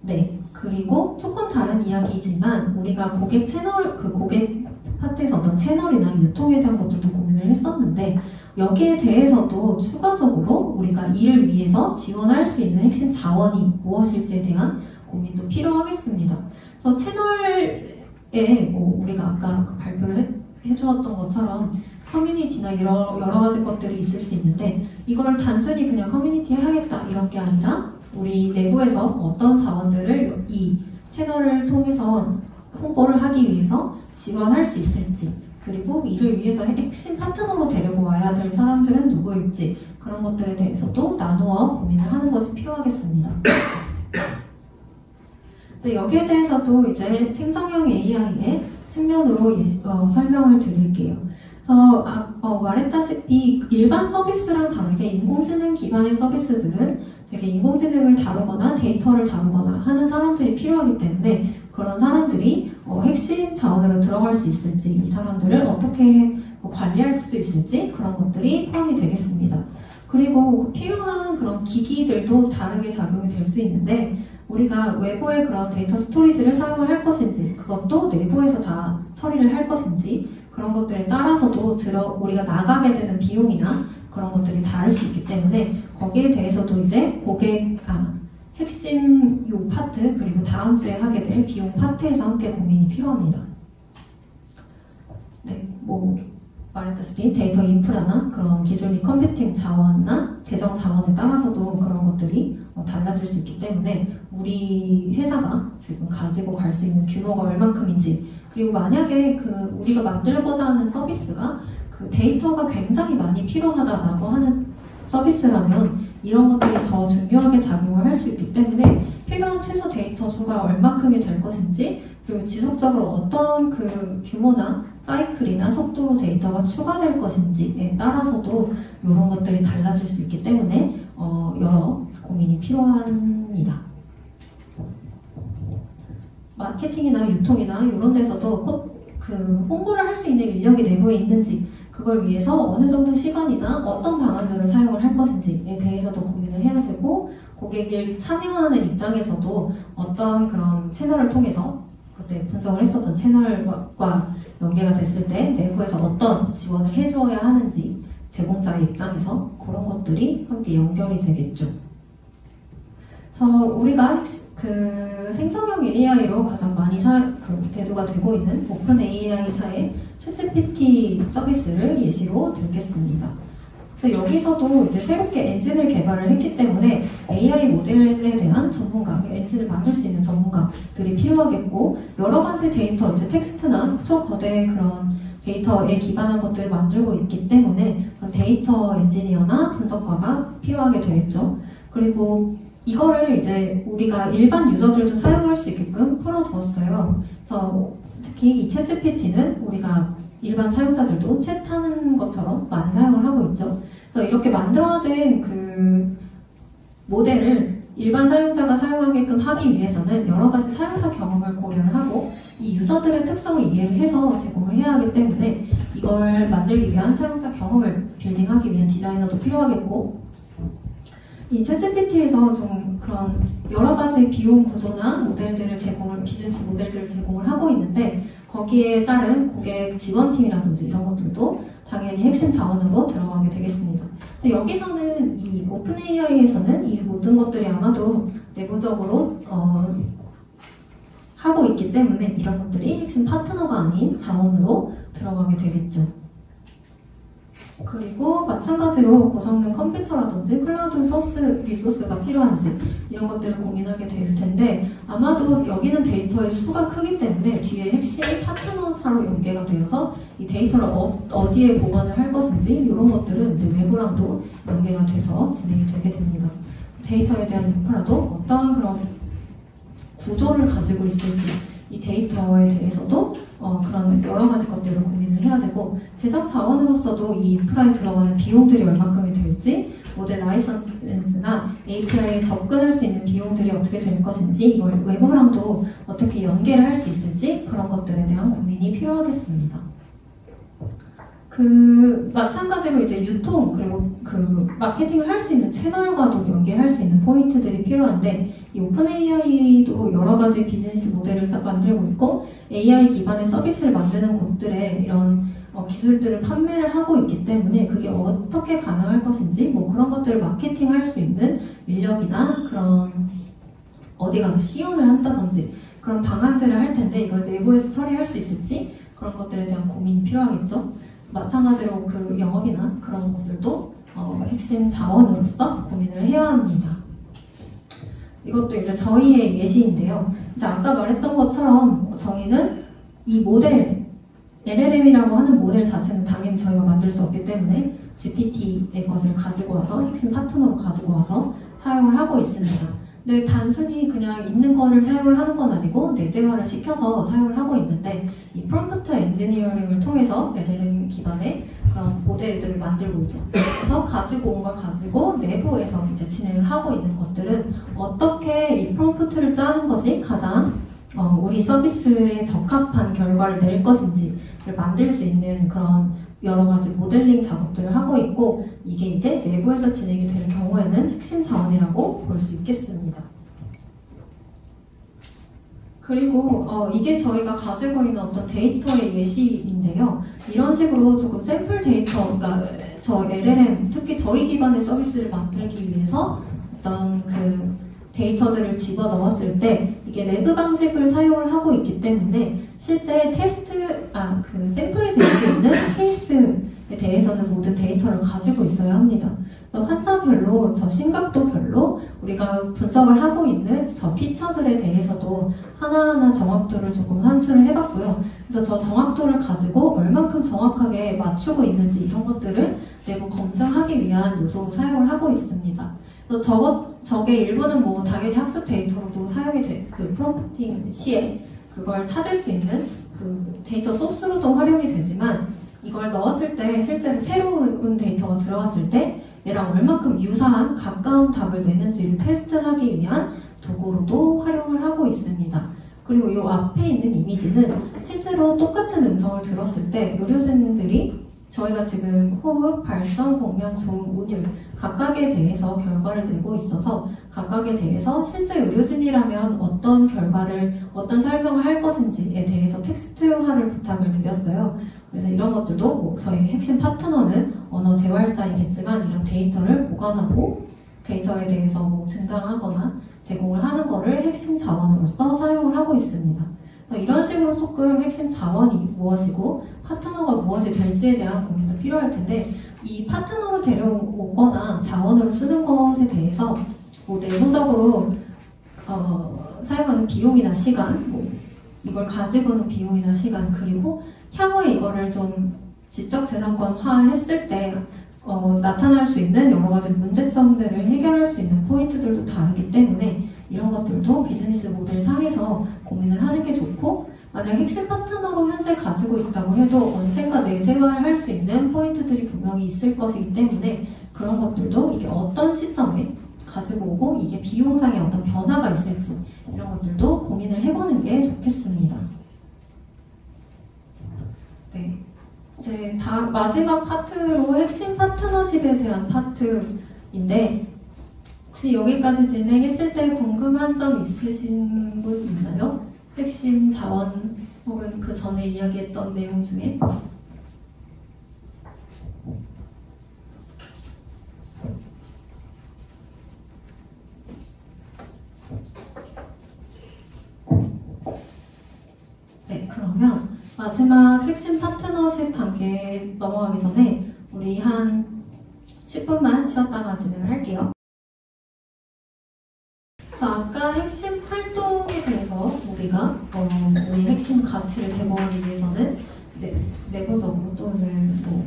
네, 그리고 조금 다른 이야기이지만 우리가 고객 파트에서 어떤 채널이나 유통에 대한 것들도 고민을 했었는데 여기에 대해서도 추가적으로 우리가 이를 위해서 지원할 수 있는 핵심 자원이 무엇일지에 대한 고민도 필요하겠습니다. 그래서 채널에 우리가 아까 발표를 해주었던 것처럼 커뮤니티나 여러 가지 것들이 있을 수 있는데 이걸 단순히 그냥 커뮤니티에 하겠다 이런 게 아니라 우리 내부에서 어떤 자원들을 이 채널을 통해서 홍보를 하기 위해서 지원할 수 있을지 그리고 이를 위해서 핵심 파트너로 데리고 와야 될 사람들은 누구일지 그런 것들에 대해서도 나누어 고민을 하는 것이 필요하겠습니다. 이제 여기에 대해서도 이제 생성형 AI의 측면으로 설명을 드릴게요. 그래서 말했다시피 일반 서비스랑 다르게 인공지능 기반의 서비스들은 되게 인공지능을 다루거나 데이터를 다루거나 하는 사람들이 필요하기 때문에 그런 사람들이 핵심 자원으로 들어갈 수 있을지 이 사람들을 어떻게 관리할 수 있을지 그런 것들이 포함이 되겠습니다. 그리고 필요한 그런 기기들도 다르게 작용이 될 수 있는데 우리가 외부의 그런 데이터 스토리지를 사용을 할 것인지 그것도 내부에서 다 처리를 할 것인지 그런 것들에 따라서도 우리가 나가게 되는 비용이나 그런 것들이 다를 수 있기 때문에 거기에 대해서도 이제 핵심 요 파트 그리고 다음 주에 하게 될 비용 파트에서 함께 고민이 필요합니다. 네, 말했다시피 데이터 인프라나 그런 기술 및 컴퓨팅 자원이나 재정 자원에 따라서도 그런 것들이 달라질 수 있기 때문에 우리 회사가 지금 가지고 갈 수 있는 규모가 얼만큼인지 그리고 만약에 우리가 만들고자 하는 서비스가 그 데이터가 굉장히 많이 필요하다라고 하는 서비스라면 이런 것들이 더 중요하게 작용을 할 수 있기 때문에 필요한 최소 데이터 수가 얼마큼이 될 것인지 그리고 지속적으로 어떤 그 규모나 사이클이나 속도로 데이터가 추가될 것인지에 따라서도 이런 것들이 달라질 수 있기 때문에 여러 고민이 필요합니다. 마케팅이나 유통이나 이런 데서도 꼭 그 홍보를 할 수 있는 인력이 내부에 있는지 그걸 위해서 어느 정도 시간이나 어떤 방안들을 사용을 할 것인지에 대해서도 고민을 해야 되고 고객을 참여하는 입장에서도 어떤 그런 채널을 통해서 그때 분석을 했었던 채널과 연계가 됐을 때 내부에서 어떤 지원을 해주어야 하는지 제공자의 입장에서 그런 것들이 함께 연결이 되겠죠. 우리가 그 생성형 AI로 가장 많이 대두가 되고 있는 오픈 AI사의 챗GPT 서비스를 예시로 들겠습니다. 그래서 여기서도 이제 새롭게 엔진을 개발을 했기 때문에 AI 모델에 대한 전문가, 엔진을 만들 수 있는 전문가들이 필요하겠고, 여러 가지 데이터, 이제 텍스트나 초거대 그런 데이터에 기반한 것들을 만들고 있기 때문에 데이터 엔지니어나 분석가가 필요하게 되겠죠. 그리고 이거를 이제 우리가 일반 유저들도 사용할 수 있게끔 풀어두었어요. 그래서 특히 이 챗GPT는 우리가 일반 사용자들도 챗하는 것처럼 많이 사용을 하고 있죠. 그래서 이렇게 만들어진 그 모델을 일반 사용자가 사용하게끔 하기 위해서는 여러 가지 사용자 경험을 고려를 하고 이 유저들의 특성을 이해를 해서 제공을 해야 하기 때문에 이걸 만들기 위한 사용자 경험을 빌딩하기 위한 디자이너도 필요하겠고, 이 챗GPT에서 좀 그런 여러 가지 비용 구조나 모델들을 비즈니스 모델들을 제공을 하고 있는데, 거기에 따른 고객 지원팀이라든지 이런 것들도 당연히 핵심 자원으로 들어가게 되겠습니다. 그래서 여기서는 이 오픈 AI에서는 이 모든 것들이 아마도 내부적으로 하고 있기 때문에 이런 것들이 핵심 파트너가 아닌 자원으로 들어가게 되겠죠. 그리고 마찬가지로 고성능 컴퓨터라든지 클라우드 리소스가 필요한지 이런 것들을 고민하게 될 텐데, 아마도 여기는 데이터의 수가 크기 때문에 뒤에 핵심 파트너사로 연계가 되어서 이 데이터를 어디에 보관을 할 것인지 이런 것들은 이제 외부랑도 연계가 돼서 진행이 되게 됩니다. 데이터에 대한 인프라도 어떤 그런 구조를 가지고 있을지, 이 데이터에 대해서도 그런 여러 가지 것들을 고민을 해야 되고, 제작 자원으로서도 이 인프라에 들어가는 비용들이 얼마큼이 될지, 모델 라이선스나 API에 접근할 수 있는 비용들이 어떻게 될 것인지, 이걸 외부랑도 어떻게 연계를 할 수 있을지, 그런 것들에 대한 고민이 필요하겠습니다. 마찬가지로 이제 유통, 그리고 마케팅을 할 수 있는 채널과도 연계할 수 있는 포인트들이 필요한데, 이 오픈 AI도 여러 가지 비즈니스 모델을 만들고 있고, AI 기반의 서비스를 만드는 곳들에 이런 기술들을 판매를 하고 있기 때문에 그게 어떻게 가능할 것인지, 그런 것들을 마케팅할 수 있는 인력이나 그런 어디 가서 시연을 한다든지 그런 방안들을 할 텐데, 이걸 내부에서 처리할 수 있을지, 그런 것들에 대한 고민이 필요하겠죠. 마찬가지로 그 영업이나 그런 것들도 핵심 자원으로서 고민을 해야 합니다. 이것도 이제 저희의 예시인데요. 이제 아까 말했던 것처럼 저희는 이 모델, LLM이라고 하는 모델 자체는 당연히 저희가 만들 수 없기 때문에 GPT의 것을 가지고 와서 핵심 파트너로 가지고 와서 사용을 하고 있습니다. 근데 단순히 그냥 있는 거를 사용을 하는 건 아니고 내재화를 시켜서 사용을 하고 있는데, 이 프롬프트 엔지니어링을 통해서 LLM 기반의 그런 모델들을 만들고 있죠. 그래서 가지고 온 걸 가지고 내부에서 이제 진행을 하고 있는 것들은 어떻게 이 프롬프트를 짜는 것이 가장 우리 서비스에 적합한 결과를 낼 것인지를 만들 수 있는 그런 여러 가지 모델링 작업들을 하고 있고, 이게 이제 내부에서 진행이 되는 경우에는 핵심 자원이라고 볼 수 있겠습니다. 그리고 이게 저희가 가지고 있는 어떤 데이터의 예시인데요. 이런 식으로 조금 샘플 데이터, 그러니까 저 LLM, 특히 저희 기반의 서비스를 만들기 위해서 어떤 그 데이터들을 집어넣었을 때 이게 레그 방식을 사용을 하고 있기 때문에 실제 샘플이 될 수 있는 케이스에 대해서는 모든 데이터를 가지고 있어야 합니다. 환자별로, 저 심각도별로 우리가 분석을 하고 있는 저 피처들에 대해서도 하나하나 정확도를 조금 산출을 해봤고요. 그래서 저 정확도를 가지고 얼만큼 정확하게 맞추고 있는지 이런 것들을 내부 검증하기 위한 요소로 사용을 하고 있습니다. 그래서 저게 일부는 당연히 학습 데이터로도 사용이 그 프롬프팅 시에 그걸 찾을 수 있는 그 데이터 소스로도 활용이 되지만, 이걸 넣었을 때 실제로 새로운 데이터가 들어갔을 때 얘랑 얼만큼 유사한 가까운 답을 내는지를 테스트하기 위한 도구로도 활용을 하고 있습니다. 그리고 이 앞에 있는 이미지는 실제로 똑같은 음성을 들었을 때 의료진들이 저희가 지금 호흡, 발성, 공명, 조음, 운율 각각에 대해서 결과를 내고 있어서 각각에 대해서 실제 의료진이라면 어떤 설명을 할 것인지에 대해서 텍스트화를 부탁을 드렸어요. 그래서 이런 것들도 저희 핵심 파트너는 언어 재활사이겠지만 이런 데이터를 보관하고 데이터에 대해서 뭐 증강하거나 제공을 하는 거를 핵심 자원으로서 사용을 하고 있습니다. 이런 식으로 조금 핵심 자원이 무엇이고 파트너가 무엇이 될지에 대한 고민도 필요할 텐데, 이 파트너로 데려오거나 자원으로 쓰는 것에 대해서 뭐 내부적으로 사용하는 비용이나 시간, 뭐 이걸 가지고는 비용이나 시간, 그리고 향후에 이거를 좀 지적재산권화 했을 때 나타날 수 있는 여러 가지 문제점들을 해결할 수 있는 포인트들도 다르기 때문에 이런 것들도 비즈니스 모델 상에서 고민을 하는 게 좋고, 만약 핵심 파트너로 현재 가지고 있다고 해도 언젠가 내재화를 할 수 있는 포인트들이 분명히 있을 것이기 때문에 그런 것들도 이게 어떤 시점에 가지고 오고 이게 비용상의 어떤 변화가 있을지 이런 것들도 고민을 해보는 게 좋겠습니다. 네, 이제 마지막 파트로 핵심 파트너십에 대한 파트인데, 혹시 여기까지 진행했을 때 궁금한 점 있으신 분 있나요? 핵심 자원 혹은 그 전에 이야기했던 내용 중에? 네, 그러면 마지막 핵심 파트너십 단계에 넘어가기 전에 우리 한 10분만 쉬었다가 진행을 할게요. 아까 핵심 활동에 대해서 우리가 우리 핵심 가치를 제공하기 위해서는 내부적으로 또는 뭐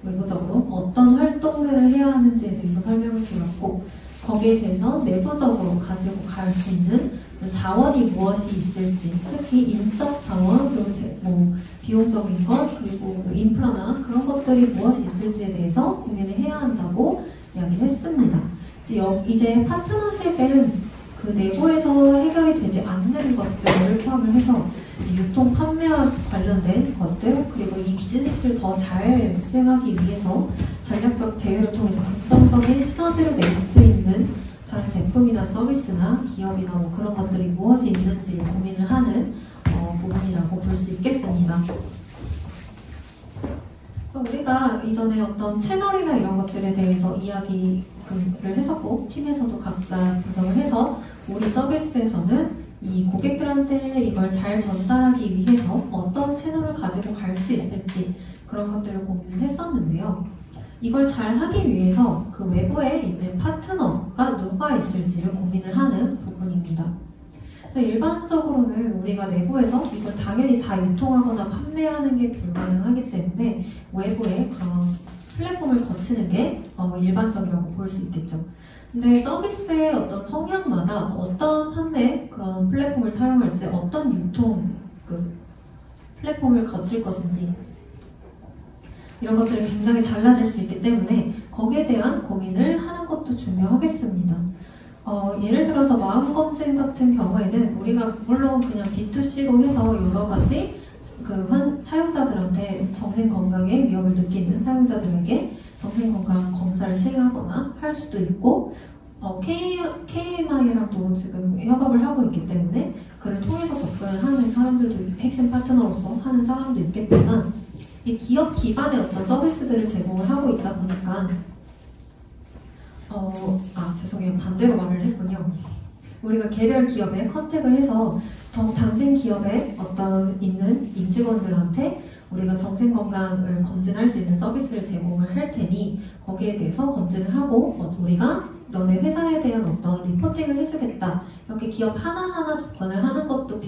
외부적으로 어떤 활동들을 해야 하는지에 대해서 설명을 드렸고, 거기에 대해서 내부적으로 가지고 갈 수 있는 자원이 무엇이 있을지, 특히 인적 자원, 그리고 뭐 비용적인 것, 그리고 그 인프라나 그런 것들이 무엇이 있을지에 대해서 고민을 해야 한다고 이야기를 했습니다. 이제 파트너십은 그 내부에서 해결이 되지 않는 것들을 포함을 해서 유통, 판매와 관련된 것들, 그리고 이 비즈니스를 더 잘 수행하기 위해서 전략적 제휴를 통해서 긍정적인 시너지를 낼 수 있는 다른 제품이나 서비스나 기업이나 뭐 그런 것들이 무엇이 있는지 고민을 하는 부분이라고 볼 수 있겠습니다. 우리가 이전에 어떤 채널이나 이런 것들에 대해서 이야기를 했었고, 팀에서도 각자 분석을 해서 우리 서비스에서는 이 고객들한테 이걸 잘 전달하기 위해서 어떤 채널을 가지고 갈 수 있을지 그런 것들을 고민을 했었는데요. 이걸 잘 하기 위해서 그 외부에 있는 파트너가 누가 있을지를 고민을 하는 부분입니다. 그래서 일반적으로는 우리가 내부에서 이걸 당연히 다 유통하거나 판매하는 게 불가능하기 때문에 외부에 그런 플랫폼을 거치는 게 일반적이라고 볼 수 있겠죠. 근데 서비스의 어떤 성향마다 어떤 판매 그런 플랫폼을 사용할지, 어떤 유통 그 플랫폼을 거칠 것인지 이런 것들이 굉장히 달라질 수 있기 때문에 거기에 대한 고민을 하는 것도 중요하겠습니다. 예를 들어서 마음검진 같은 경우에는 우리가 물론 그냥 B2C로 해서 여러 가지 그 사용자들한테 정신건강에 위협을 느끼는 사용자들에게 정신건강 검사를 시행하거나 할 수도 있고, KMI랑도 지금 협업을 하고 있기 때문에 그를 통해서 접근을 하는 사람들도 핵심 파트너로서 하는 사람도 있겠지만, 이 기업 기반의 어떤 서비스들을 제공을 하고 있다 보니까 죄송해요. 반대로 말을 했군요. 우리가 개별 기업에 컨택을 해서 당신 기업에 어떤 있는 임직원들한테 우리가 정신건강을 검진할 수 있는 서비스를 제공을 할 테니 거기에 대해서 검진을 하고 우리가 너네 회사에 대한 어떤 리포팅을 해주겠다. 이렇게 기업 하나하나 접근을 하는 것도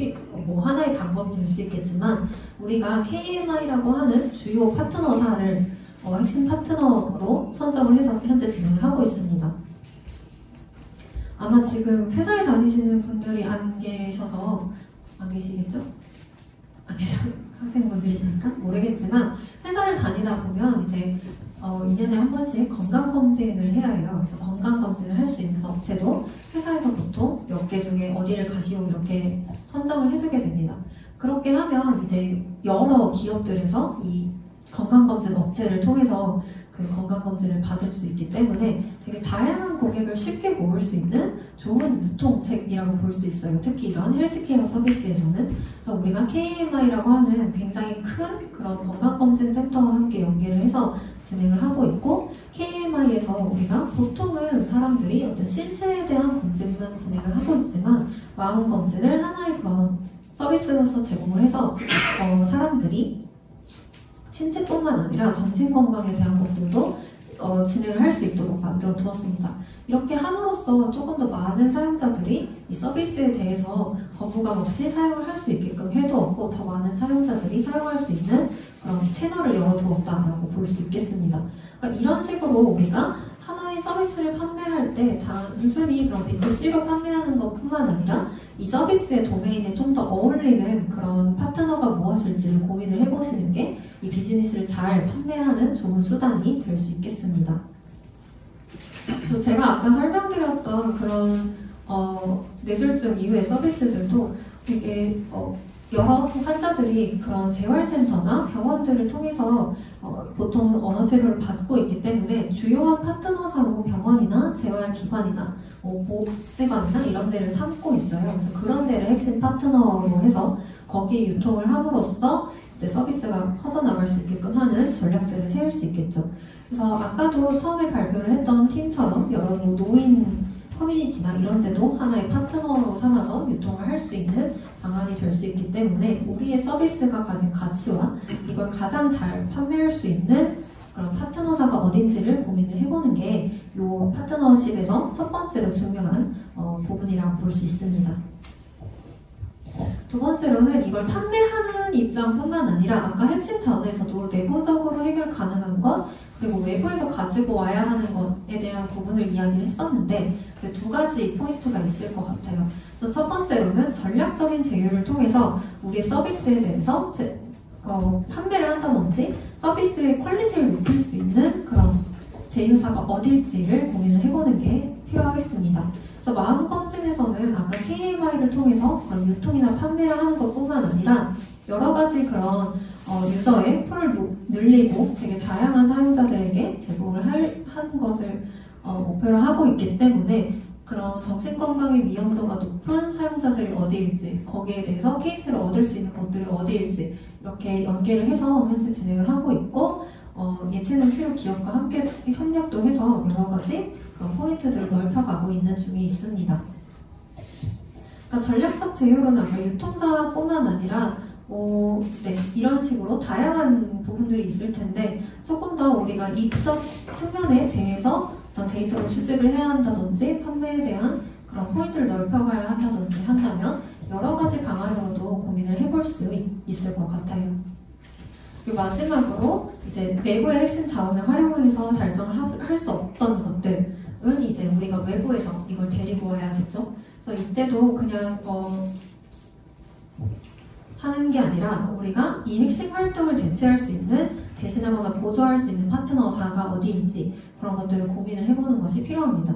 하나의 방법이 될 수 있겠지만, 우리가 KMI라고 하는 주요 파트너사를 핵심 파트너로 선정을 해서 현재 진행을 하고 있습니다. 아마 지금 회사에 다니시는 분들이 안 계셔서, 안 계시겠죠? 안 계셔 학생분들이시니까 모르겠지만, 회사를 다니다 보면 이제 2년에 한 번씩 건강검진을 해야 해요. 그래서 건강검진을 할 수 있는 업체도 회사에서 보통 몇 개 중에 어디를 가시오 이렇게 선정을 해주게 됩니다. 그렇게 하면 이제 여러 기업들에서 이 건강검진 업체를 통해서 그 건강검진을 받을 수 있기 때문에 되게 다양한 고객을 쉽게 모을 수 있는 좋은 유통책이라고 볼 수 있어요. 특히 이런 헬스케어 서비스에서는. 그래서 우리가 KMI라고 하는 굉장히 큰 그런 건강검진 센터와 함께 연계를 해서 진행을 하고 있고, KMI에서 우리가 보통은 사람들이 어떤 신체에 대한 검진만 진행을 하고 있지만 마음 검진을 하나의 그런 서비스로서 제공을 해서 사람들이 신체뿐만 아니라 정신 건강에 대한 것들도 진행을 할 수 있도록 만들어 두었습니다. 이렇게 함으로써 조금 더 많은 사용자들이 이 서비스에 대해서 거부감 없이 사용을 할 수 있게끔 해두었고 더 많은 사용자들이 사용할 수 있는 그런 채널을 열어두었다라고 볼 수 있겠습니다. 그러니까 이런 식으로 우리가 하나의 서비스를 판매할 때 단순히 그런 B2C로 판매하는 것뿐만 아니라 이 서비스의 도메인에 좀 더 어울리는 그런 파트너가 무엇일지를 고민을 해보시는 게 이 비즈니스를 잘 판매하는 좋은 수단이 될 수 있겠습니다. 그래서 제가 아까 설명드렸던 그런 뇌졸중 이후의 서비스들도 되게 여러 환자들이 그런 재활센터나 병원들을 통해서 보통 언어치료를 받고 있기 때문에 주요한 파트너사로 병원이나 재활기관이나 보호기관이나 이런 데를 삼고 있어요. 그래서 그런 데를 핵심 파트너로 해서 거기에 유통을 함으로써 이제 서비스가 퍼져나갈 수 있게끔 하는 전략들을 세울 수 있겠죠. 그래서 아까도 처음에 발표를 했던 팀처럼 여러 노인 커뮤니티나 이런 데도 하나의 파트너로 삼아서 유통을 할 수 있는 방안이 될 수 있기 때문에 우리의 서비스가 가진 가치와 이걸 가장 잘 판매할 수 있는 그런 파트너사가 어딘지를 고민을 해보는 게 이 파트너십에서 첫 번째로 중요한 부분이라고 볼 수 있습니다. 두 번째로는 이걸 판매하는 입장뿐만 아니라 아까 핵심 자원에서도 내부적으로 해결 가능한 것 그리고 외부에서 가지고 와야 하는 것에 대한 부분을 이야기를 했었는데 이제 두 가지 포인트가 있을 것 같아요. 그래서 첫 번째로는 전략적인 제휴를 통해서 우리의 서비스에 대해서 판매를 한다든지 서비스의 퀄리티를 높일 수 있는 그런 제휴사가 어딜지를 고민을 해보는 게 필요하겠습니다. 그래서 마음검진에서는 아까 KMI를 통해서 그런 유통이나 판매를 하는 것뿐만 아니라 여러 가지 그런 유저의 풀을 늘리고 되게 다양한 사용자들에게 제공을 하는 것을 목표로 하고 있기 때문에 그런 정신건강의 위험도가 높은 사용자들이 어디일지 거기에 대해서 케이스를 얻을 수 있는 것들이 어디일지 이렇게 연계를 해서 현재 진행을 하고 있고 예체능 치료 기업과 함께 협력도 해서 여러 가지 그런 포인트들을 넓혀가고 있는 중에 있습니다. 그러니까 전략적 제휴로는 아까 유통사뿐만 아니라 이런 식으로 다양한 부분들이 있을 텐데 조금 더 우리가 이적 측면에 대해서 어떤 데이터를 수집을 해야 한다든지 판매에 대한 그런 포인트를 넓혀가야 한다든지 한다면 여러 가지 방안으로도 고민을 해볼 수 있을 것 같아요. 그리고 마지막으로 이제 내부의 핵심 자원을 활용해서 달성을 할 수 없던 것들은 이제 우리가 외부에서 이걸 데리고 와야겠죠. 그래서 이때도 그냥 하는 게 아니라 우리가 이 핵심 활동을 대체할 수 있는 대신하거나 보조할 수 있는 파트너사가 어디인지 그런 것들을 고민을 해보는 것이 필요합니다.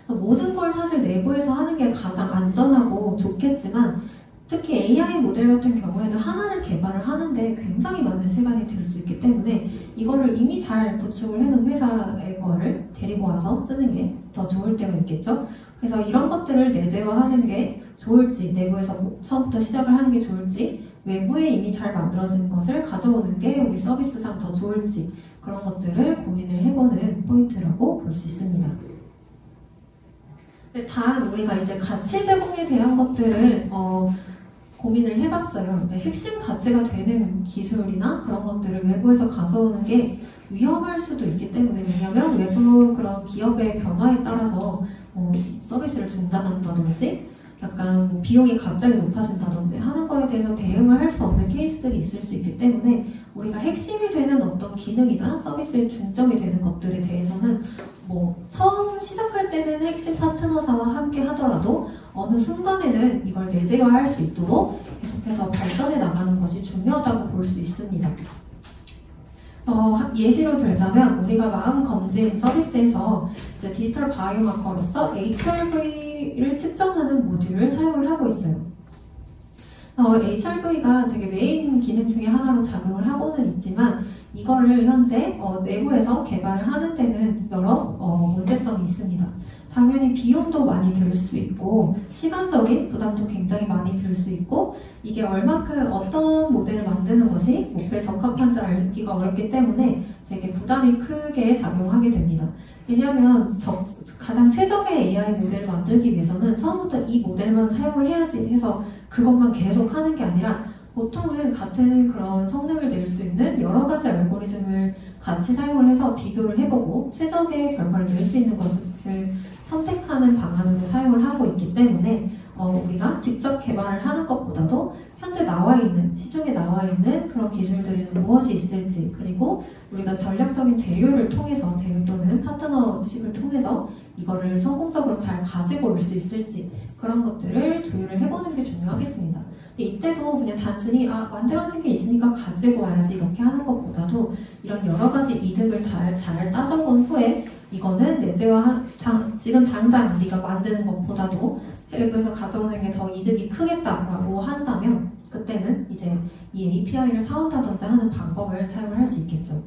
모든 걸 사실 내부에서 하는 게 가장 안전하고 좋겠지만 특히 AI 모델 같은 경우에는 하나를 개발을 하는데 굉장히 많은 시간이 들 수 있기 때문에 이거를 이미 잘 구축을 해놓은 회사의 거를 데리고 와서 쓰는 게 더 좋을 때가 있겠죠. 그래서 이런 것들을 내재화하는 게 좋을지 내부에서 처음부터 시작을 하는 게 좋을지 외부에 이미 잘 만들어진 것을 가져오는 게 우리 서비스상 더 좋을지 그런 것들을 고민을 해보는 포인트라고 볼 수 있습니다. 근데 단 우리가 이제 가치 제공에 대한 것들을 고민을 해봤어요. 근데 핵심 가치가 되는 기술이나 그런 것들을 외부에서 가져오는 게 위험할 수도 있기 때문에 왜냐하면 외부 그런 기업의 변화에 따라서 서비스를 중단한다든지 약간 비용이 갑자기 높아진다든지 하는 거에 대해서 대응을 할 수 없는 케이스들이 있을 수 있기 때문에 우리가 핵심이 되는 어떤 기능이나 서비스의 중점이 되는 것들에 대해서는 처음 시작할 때는 핵심 파트너사와 함께 하더라도 어느 순간에는 이걸 내재화할 수 있도록 계속해서 발전해 나가는 것이 중요하다고 볼 수 있습니다. 예시로 들자면 우리가 마음 검진 서비스에서 이제 디지털 바이오마커로서 HRV를 측정하는 모듈을 사용을 하고 있어요. HRV가 되게 메인 기능 중에 하나로 작용을 하고는 있지만 이거를 현재 내부에서 개발을 하는 데는 여러 문제점이 있습니다. 당연히 비용도 많이 들 수 있고 시간적인 부담도 굉장히 많이 들 수 있고 이게 얼마큼 어떤 모델을 만드는 것이 목표에 적합한지 알기가 어렵기 때문에 되게 부담이 크게 작용하게 됩니다. 왜냐하면 가장 최적의 AI 모델을 만들기 위해서는 처음부터 이 모델만 사용을 해야지 해서 그것만 계속 하는 게 아니라 보통은 같은 그런 성능을 낼 수 있는 여러 가지 알고리즘을 같이 사용을 해서 비교를 해보고 최적의 결과를 낼 수 있는 것을 선택하는 방안으로 사용을 하고 있기 때문에 우리가 직접 개발을 하는 것보다도 현재 시중에 나와 있는 그런 기술들에는 무엇이 있을지, 그리고 우리가 전략적인 제휴 또는 파트너십을 통해서 이거를 성공적으로 잘 가지고 올 수 있을지 그런 것들을 조율을 해보는 게 중요하겠습니다. 근데 이때도 그냥 단순히 만들어진 게 있으니까 가지고 와야지 이렇게 하는 것보다도 이런 여러 가지 이득을 잘 따져본 후에 이거는 내재화 지금 당장 우리가 만드는 것보다도 해외에서 가져오는 게 더 이득이 크겠다고 한다면 그때는 이제 이 API를 사온다든지 하는 방법을 사용을 할 수 있겠죠.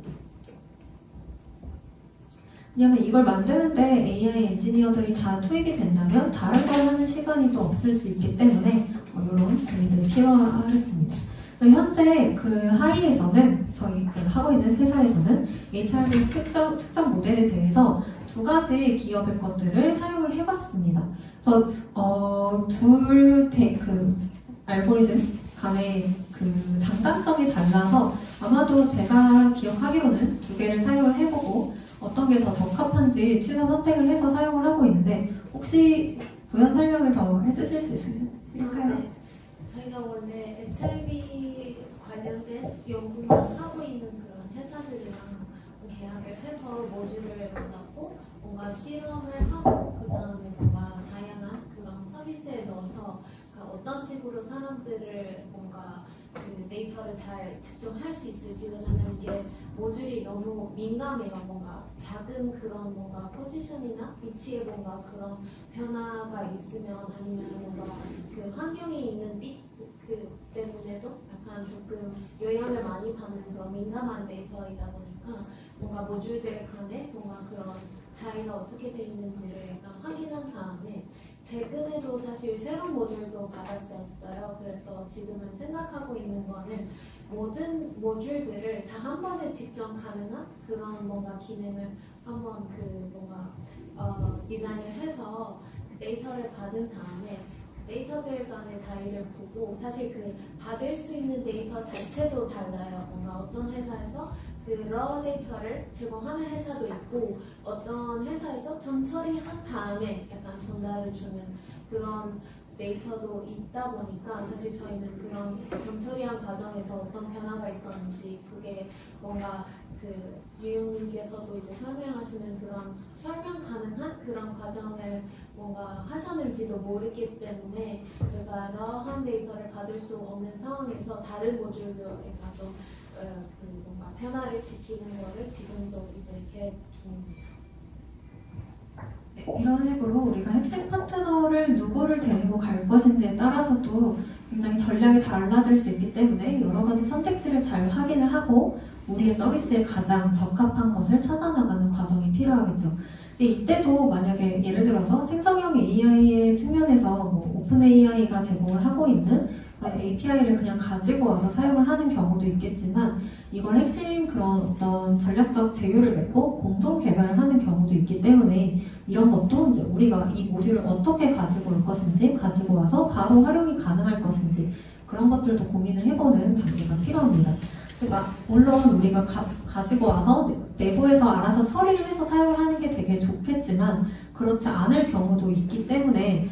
왜냐면 이걸 만드는데 AI 엔지니어들이 다 투입이 된다면 다른 걸 하는 시간이 또 없을 수 있기 때문에 이런 고민들이 필요하겠습니다. 현재 그 하이에서는 저희 하고 있는 회사에서는 HRV 측정 모델에 대해서 두 가지 기업의 것들을 사용을 해봤습니다. 그래서 그 알고리즘 간의 그 장단점이 달라서 아마도 제가 기억하기로는 두 개를 사용을 해보고 어떤 게 더 적합한지 취사 선택을 해서 사용을 하고 있는데 혹시 부연 설명을 더 해주실 수 있을까요? 네. 저희가 원래 HIV 관련된 연구만 하고 있는 그런 회사들이랑 계약을 해서 모듈을 받았고 뭔가 실험을 하고 그 다음에 뭔가 다양한 그런 서비스에 넣어서 어떤 식으로 사람들을 뭔가 그 데이터를 잘 측정할 수 있을지, 왜냐면 이게 모듈이 너무 민감해요. 뭔가 작은 그런 뭔가 포지션이나 위치에 뭔가 그런 변화가 있으면 아니면 뭔가 그 환경에 있는 그 때문에도 약간 조금 영향을 많이 받는 그런 민감한 데이터이다 보니까 뭔가 모듈들 간에 뭔가 그런 차이가 어떻게 되어 있는지를 약간 확인한 다음에 최근에도 사실 새로운 모듈도 받았었어요. 그래서 지금은 생각하고 있는 거는 모든 모듈들을 다 한 번에 측정 가능한 그런 뭔가 기능을 한번 디자인을 해서 그 데이터를 받은 다음에 그 데이터들 간의 차이를 보고, 사실 그 받을 수 있는 데이터 자체도 달라요. 뭔가 어떤 회사에서 그 러 데이터를 제공하는 회사도 있고 어떤 회사에서 전 처리한 다음에 약간 전달을 주는 그런 데이터도 있다 보니까 사실 저희는 그런 전 처리한 과정에서 어떤 변화가 있었는지, 그게 뭔가 그 유용님께서도 이제 설명하시는 그런 설명 가능한 그런 과정을 뭔가 하셨는지도 모르기 때문에 저희가 러한 데이터를 받을 수 없는 상황에서 다른 모듈로 약간 좀 뭔가 변화를 시키는 거를 지금도 이제 계획 중입니다. 네, 이런 식으로 우리가 핵심 파트너를 누구를 데리고 갈 것인지에 따라서도 굉장히 전략이 달라질 수 있기 때문에 여러 가지 선택지를 잘 확인을 하고 우리의 서비스에 가장 적합한 것을 찾아나가는 과정이 필요하겠죠. 근데 이때도 만약에 예를 들어서 생성형 AI의 측면에서 오픈 AI가 제공을 하고 있는 API를 그냥 가지고 와서 사용을 하는 경우도 있겠지만 이걸 핵심 그런 어떤 전략적 제휴를 맺고 공동 개발을 하는 경우도 있기 때문에 이런 것도 이제 우리가 이 모듈을 어떻게 가지고 올 것인지, 가지고 와서 바로 활용이 가능할 것인지 그런 것들도 고민을 해보는 단계가 필요합니다. 그러니까 물론 우리가 가지고 와서 내부에서 알아서 처리를 해서 사용을 하는 게 되게 좋겠지만 그렇지 않을 경우도 있기 때문에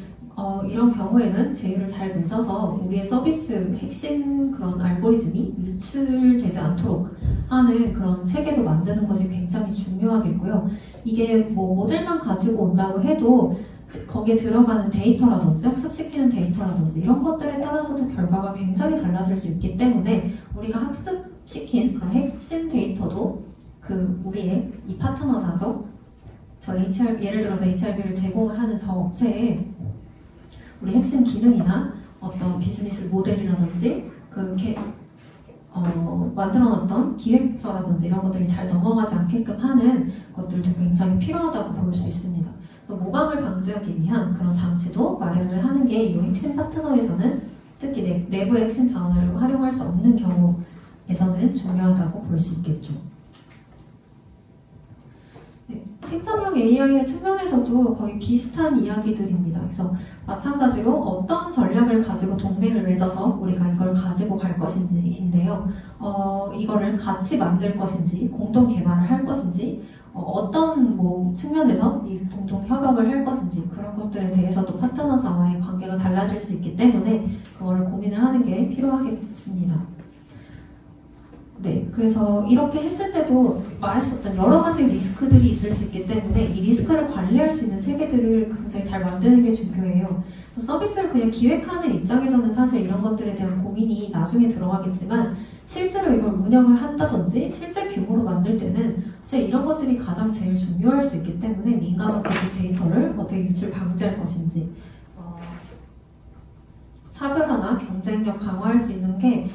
이런 경우에는 제휴를 잘 맺어서 우리의 서비스 핵심 그런 알고리즘이 유출되지 않도록 하는 그런 체계도 만드는 것이 굉장히 중요하겠고요. 이게 모델만 가지고 온다고 해도 거기에 들어가는 데이터라든지 학습시키는 데이터라든지 이런 것들에 따라서도 결과가 굉장히 달라질 수 있기 때문에 우리가 학습시킨 그런 핵심 데이터도 우리의 이 파트너사죠. 예를 들어서 HRV를 제공을 하는 저 업체에 우리 핵심 기능이나 어떤 비즈니스 모델이라든지 만들어놨던 기획서라든지 이런 것들이 잘 넘어가지 않게끔 하는 것들도 굉장히 필요하다고 볼 수 있습니다. 그래서 모방을 방지하기 위한 그런 장치도 마련을 하는 게 이 핵심 파트너에서는 특히 내부의 핵심 자원을 활용할 수 없는 경우에서는 중요하다고 볼 수 있겠죠. 네, 생성형 AI의 측면에서도 거의 비슷한 이야기들입니다. 그래서 마찬가지로 어떤 전략을 가지고 동맹을 맺어서 우리가 이걸 가지고 갈 것인지인데요. 이거를 같이 만들 것인지, 공동 개발을 할 것인지, 어떤 측면에서 이 공동 협업을 할 것인지 그런 것들에 대해서도 파트너사와의 관계가 달라질 수 있기 때문에 그거를 고민을 하는 게 필요하겠습니다. 네, 그래서 이렇게 했을 때도 말했었던 여러 가지 리스크들이 있을 수 있기 때문에 이 리스크를 관리할 수 있는 체계들을 굉장히 잘 만드는 게 중요해요. 그래서 서비스를 그냥 기획하는 입장에서는 사실 이런 것들에 대한 고민이 나중에 들어가겠지만 실제로 이걸 운영을 한다든지 실제 규모로 만들 때는 사실 이런 것들이 가장 제일 중요할 수 있기 때문에 민감한 데이터를 어떻게 유출 방지할 것인지 차별화나 경쟁력 강화할 수 있는 게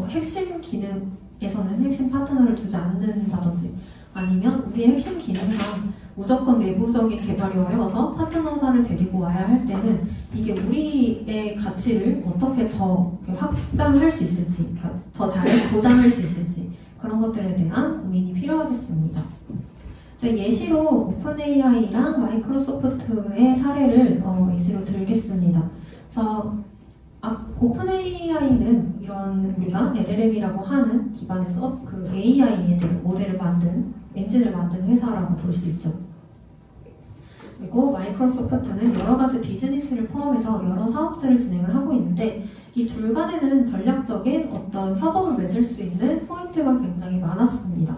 핵심 기능에서는 핵심 파트너를 두지 않는다든지 아니면 우리의 핵심 기능상 무조건 내부적인 개발이 어려워서 파트너사를 데리고 와야 할 때는 이게 우리의 가치를 어떻게 더 확장할 수 있을지, 더 잘 보장할 수 있을지 그런 것들에 대한 고민이 필요하겠습니다. 예시로 오픈AI랑 마이크로소프트의 사례를 예시로 들겠습니다. 그래서 오픈AI는 이런 우리가 LLM이라고 하는 기반에서 그 AI에 대한 모델을 만든 엔진을 만든 회사라고 볼 수 있죠. 그리고 마이크로소프트는 여러 가지 비즈니스를 포함해서 여러 사업들을 진행을 하고 있는데 이 둘 간에는 전략적인 어떤 협업을 맺을 수 있는 포인트가 굉장히 많았습니다.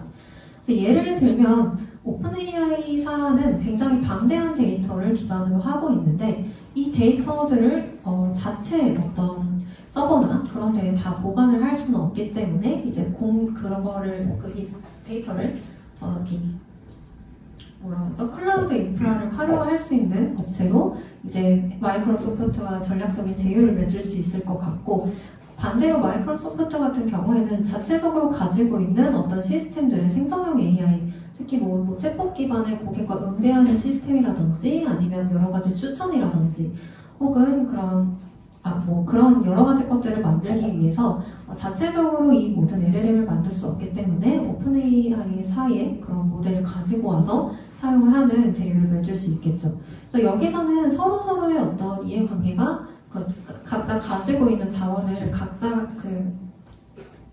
그래서 예를 들면 오픈AI사는 굉장히 방대한 데이터를 기반으로 하고 있는데 이 데이터들을 자체 어떤 서버나 그런 데에 다 보관을 할 수는 없기 때문에 이제 그런 거를 이 데이터를 클라우드 인프라를 활용할 수 있는 업체로 이제 마이크로소프트와 전략적인 제휴를 맺을 수 있을 것 같고 반대로 마이크로소프트 같은 경우에는 자체적으로 가지고 있는 어떤 시스템들의 생성형 AI 특히 챗봇 기반의 고객과 응대하는 시스템이라든지 아니면 여러 가지 추천이라든지 혹은 그런 여러 가지 것들을 만들기 위해서 자체적으로 이 모든 LLM을 만들 수 없기 때문에 오픈AI 사이에 그런 모델을 가지고 와서 사용을 하는 제휴를 맺을 수 있겠죠. 그래서 여기서는 서로서로의 어떤 이해관계가 각자 가지고 있는 자원을 각자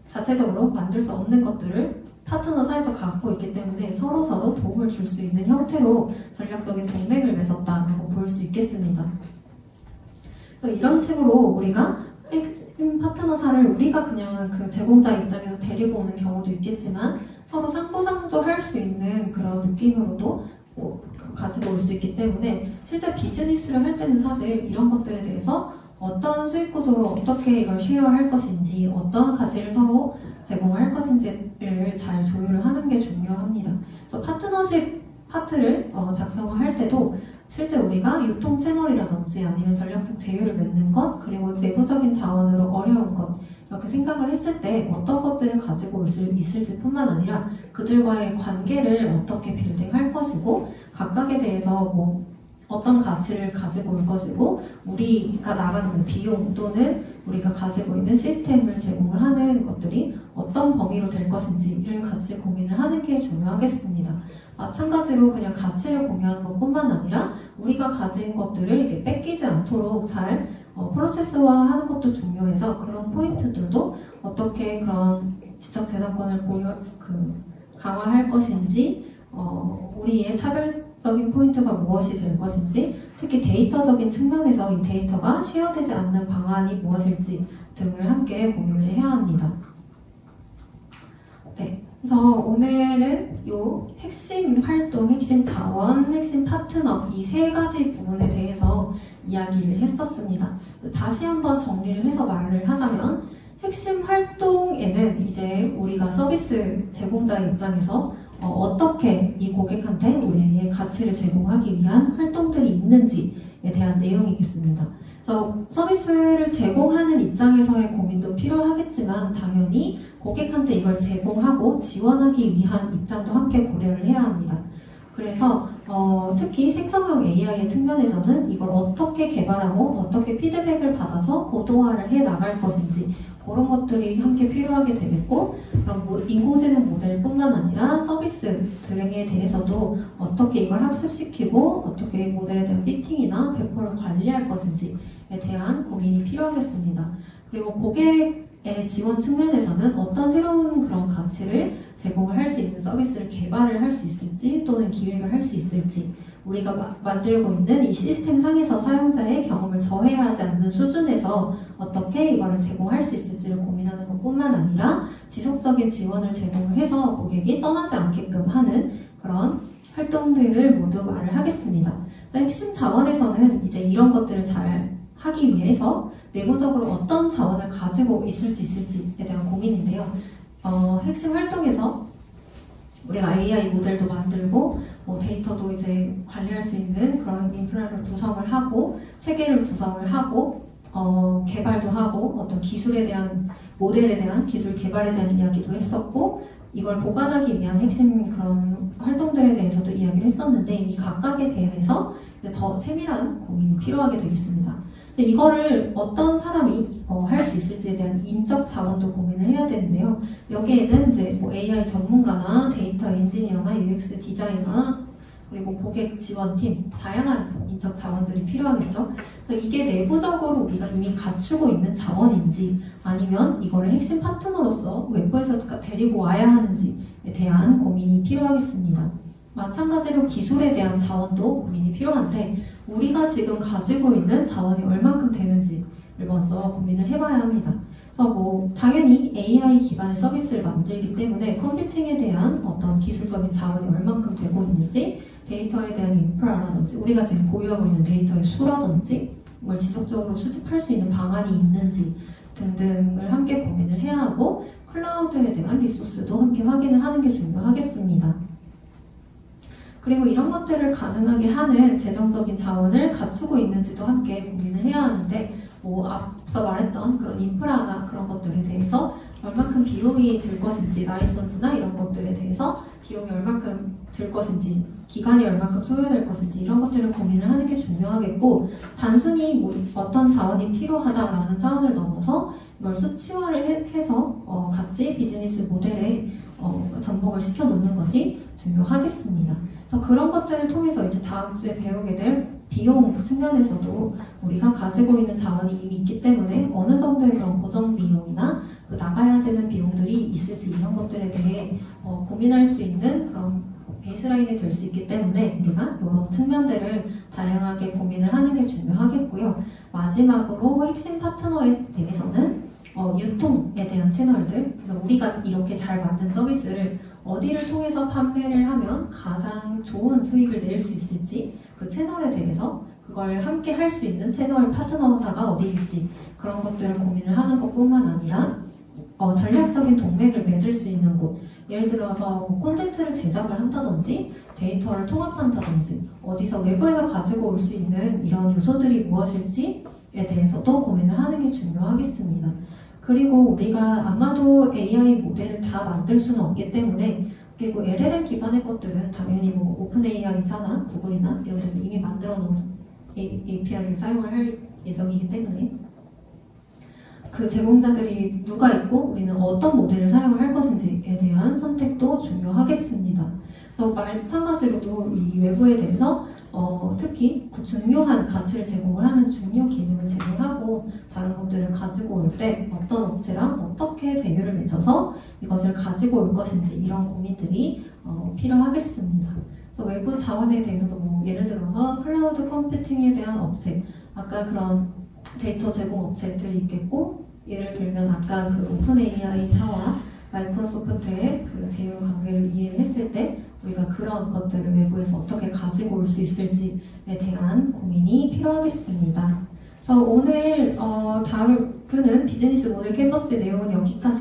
자체적으로 만들 수 없는 것들을 파트너 사이에서 갖고 있기 때문에 서로서로 도움을 줄 수 있는 형태로 전략적인 동맹을 맺었다고 볼 수 있겠습니다. 그래서 이런 식으로 우리가 핵심 파트너사를 우리가 그냥 그 제공자 입장에서 데리고 오는 경우도 있겠지만 서로 상부상조할 수 있는 그런 느낌으로도 가지고 올 수 있기 때문에 실제 비즈니스를 할 때는 사실 이런 것들에 대해서 어떤 수익 구조로 어떻게 이걸 쉐어할 것인지 어떤 가치를 서로 제공할 것인지를 잘 조율을 하는 게 중요합니다. 그래서 파트너십 파트를 작성할 때도 실제 우리가 유통 채널이라든지 아니면 전략적 제휴를 맺는 것 그리고 내부적인 자원으로 어려운 것 이렇게 생각을 했을 때 어떤 것들을 가지고 올 수 있을지 뿐만 아니라 그들과의 관계를 어떻게 빌딩할 것이고 각각에 대해서 어떤 가치를 가지고 올 것이고 우리가 나가는 비용 또는 우리가 가지고 있는 시스템을 제공을 하는 것들이 어떤 범위로 될 것인지를 같이 고민을 하는 게 중요하겠습니다. 마찬가지로 그냥 가치를 공유하는 것뿐만 아니라 우리가 가진 것들을 이렇게 뺏기지 않도록 잘 프로세스화하는 것도 중요해서 그런 포인트들도 어떻게 그런 지적재산권을 강화할 것인지 우리의 차별적인 포인트가 무엇이 될 것인지 특히 데이터적인 측면에서 이 데이터가 쉐어되지 않는 방안이 무엇일지 등을 함께 고민을 해야 합니다. 네, 그래서 오늘은 이 핵심 활동, 핵심 자원, 핵심 파트너 이 세 가지 부분에 대해서 이야기를 했었습니다. 다시 한번 정리를 해서 말을 하자면 핵심 활동에는 이제 우리가 서비스 제공자 입장에서 어떻게 이 고객한테 우리의 가치를 제공하기 위한 활동들이 있는지에 대한 내용이겠습니다. 그래서 서비스를 제공하는 입장에서의 고민도 필요하겠지만 당연히 고객한테 이걸 제공하고 지원하기 위한 입장도 함께 고려를 해야 합니다. 그래서 특히 생성형 AI의 측면에서는 이걸 어떻게 개발하고 어떻게 피드백을 받아서 고도화를 해 나갈 것인지 그런 것들이 함께 필요하게 되겠고, 그럼 인공지능 모델뿐만 아니라 서비스들에 대해서도 어떻게 이걸 학습시키고 어떻게 모델에 대한 피팅이나 배포를 관리할 것인지에 대한 고민이 필요하겠습니다. 그리고 고객의 지원 측면에서는 어떤 새로운 그런 가치를 제공을 할 수 있는 서비스를 개발을 할 수 있을지 또는 기획을 할 수 있을지, 우리가 만들고 있는 이 시스템 상에서 사용자의 경험을 저해하지 않는 수준에서 어떻게 이거를 제공할 수 있을지를 고민하는 것뿐만 아니라 지속적인 지원을 제공을 해서 고객이 떠나지 않게끔 하는 그런 활동들을 모두 말을 하겠습니다. 핵심 자원에서는 이제 이런 것들을 잘 하기 위해서 내부적으로 어떤 자원을 가지고 있을 수 있을지에 대한 고민인데요. 핵심 활동에서 우리가 AI 모델도 만들고 데이터도 이제 관리할 수 있는 그런 인프라를 구성을 하고 체계를 구성을 하고 개발도 하고 어떤 기술에 대한 모델에 대한 기술 개발에 대한 이야기도 했었고, 이걸 보관하기 위한 핵심 그런 활동들에 대해서도 이야기를 했었는데, 이 각각에 대해서 더 세밀한 고민이 필요하게 되겠습니다. 근데 이거를 어떤 사람이 할 수 있을지에 대한 인적 자원도 고민을 해야 되는데요. 여기에는 이제 AI 전문가나 데이터 엔지니어나 UX 디자이너 그리고 고객 지원팀, 다양한 인적 자원들이 필요하겠죠. 그래서 이게 내부적으로 우리가 이미 갖추고 있는 자원인지 아니면 이거를 핵심 파트너로서 외부에서 데리고 와야 하는지에 대한 고민이 필요하겠습니다. 마찬가지로 기술에 대한 자원도 고민이 필요한데, 우리가 지금 가지고 있는 자원이 얼만큼 되는지를 먼저 고민을 해봐야 합니다. 그래서 당연히 AI 기반의 서비스를 만들기 때문에 컴퓨팅에 대한 어떤 기술적인 자원이 얼만큼 되고 있는지, 데이터에 대한 인프라라든지 우리가 지금 보유하고 있는 데이터의 수라든지 이걸 지속적으로 수집할 수 있는 방안이 있는지 등등을 함께 고민을 해야 하고, 클라우드에 대한 리소스도 함께 확인을 하는 게 중요하겠습니다. 그리고 이런 것들을 가능하게 하는 재정적인 자원을 갖추고 있는지도 함께 고민을 해야 하는데, 앞서 말했던 그런 인프라나 그런 것들에 대해서 얼만큼 비용이 들 것인지, 라이선스나 이런 것들에 대해서 비용이 얼만큼 들 것인지, 기간이 얼만큼 소요될 것인지 이런 것들을 고민을 하는 게 중요하겠고, 단순히 어떤 자원이 필요하다라는 차원을 넘어서 이걸 수치화를 해서 같이 비즈니스 모델에 접목을 시켜놓는 것이 중요하겠습니다. 그래서 그런 것들을 통해서 이제 다음 주에 배우게 될 비용 측면에서도 우리가 가지고 있는 자원이 이미 있기 때문에 어느 정도의 그런 고정 비용이나 나가야 되는 비용들이 있을지 이런 것들에 대해 고민할 수 있는 그런 베이스라인이 될 수 있기 때문에 우리가 이런 측면들을 다양하게 고민을 하는 게 중요하겠고요. 마지막으로 핵심 파트너에 대해서는 유통에 대한 채널들, 그래서 우리가 이렇게 잘 만든 서비스를 어디를 통해서 판매를 하면 가장 좋은 수익을 낼 수 있을지, 그 채널에 대해서 그걸 함께 할 수 있는 채널 파트너사가 어디일지 그런 것들을 고민을 하는 것뿐만 아니라 전략적인 동맹을 맺을 수 있는 곳, 예를 들어서 콘텐츠를 제작을 한다든지 데이터를 통합한다든지 어디서 외부에서 가지고 올 수 있는 이런 요소들이 무엇일지에 대해서도 고민을 하는 게 중요하겠습니다. 그리고 우리가 아마도 AI 모델을 다 만들 수는 없기 때문에, 그리고 LLM 기반의 것들은 당연히 오픈 AI사나 구글이나 이런 데서 이미 만들어 놓은 API를 사용을 할 예정이기 때문에 그 제공자들이 누가 있고 우리는 어떤 모델을 사용을 할 것인지에 대한 선택도 중요하겠습니다. 그래서 마찬가지로도 이 외부에 대해서 특히 그 중요한 가치를 제공을 하는 중요 기능을 제공하고 다른 것들을 가지고 올 때 어떤 업체랑 어떻게 제휴를 맺어서 이것을 가지고 올 것인지 이런 고민들이 필요하겠습니다. 그래서 외부 자원에 대해서도 예를 들어서 클라우드 컴퓨팅에 대한 업체, 아까 그런 데이터 제공 업체들이 있겠고, 예를 들면 아까 그 오픈 AI사와 마이크로소프트의 그 제휴 관계를 이해를 했을 때 우리가 그런 것들을 외부에서 어떻게 가지고 올 수 있을지에 대한 고민이 필요하겠습니다. 그래서 오늘 다루는 비즈니스 모델 캔버스의 내용은 여기까지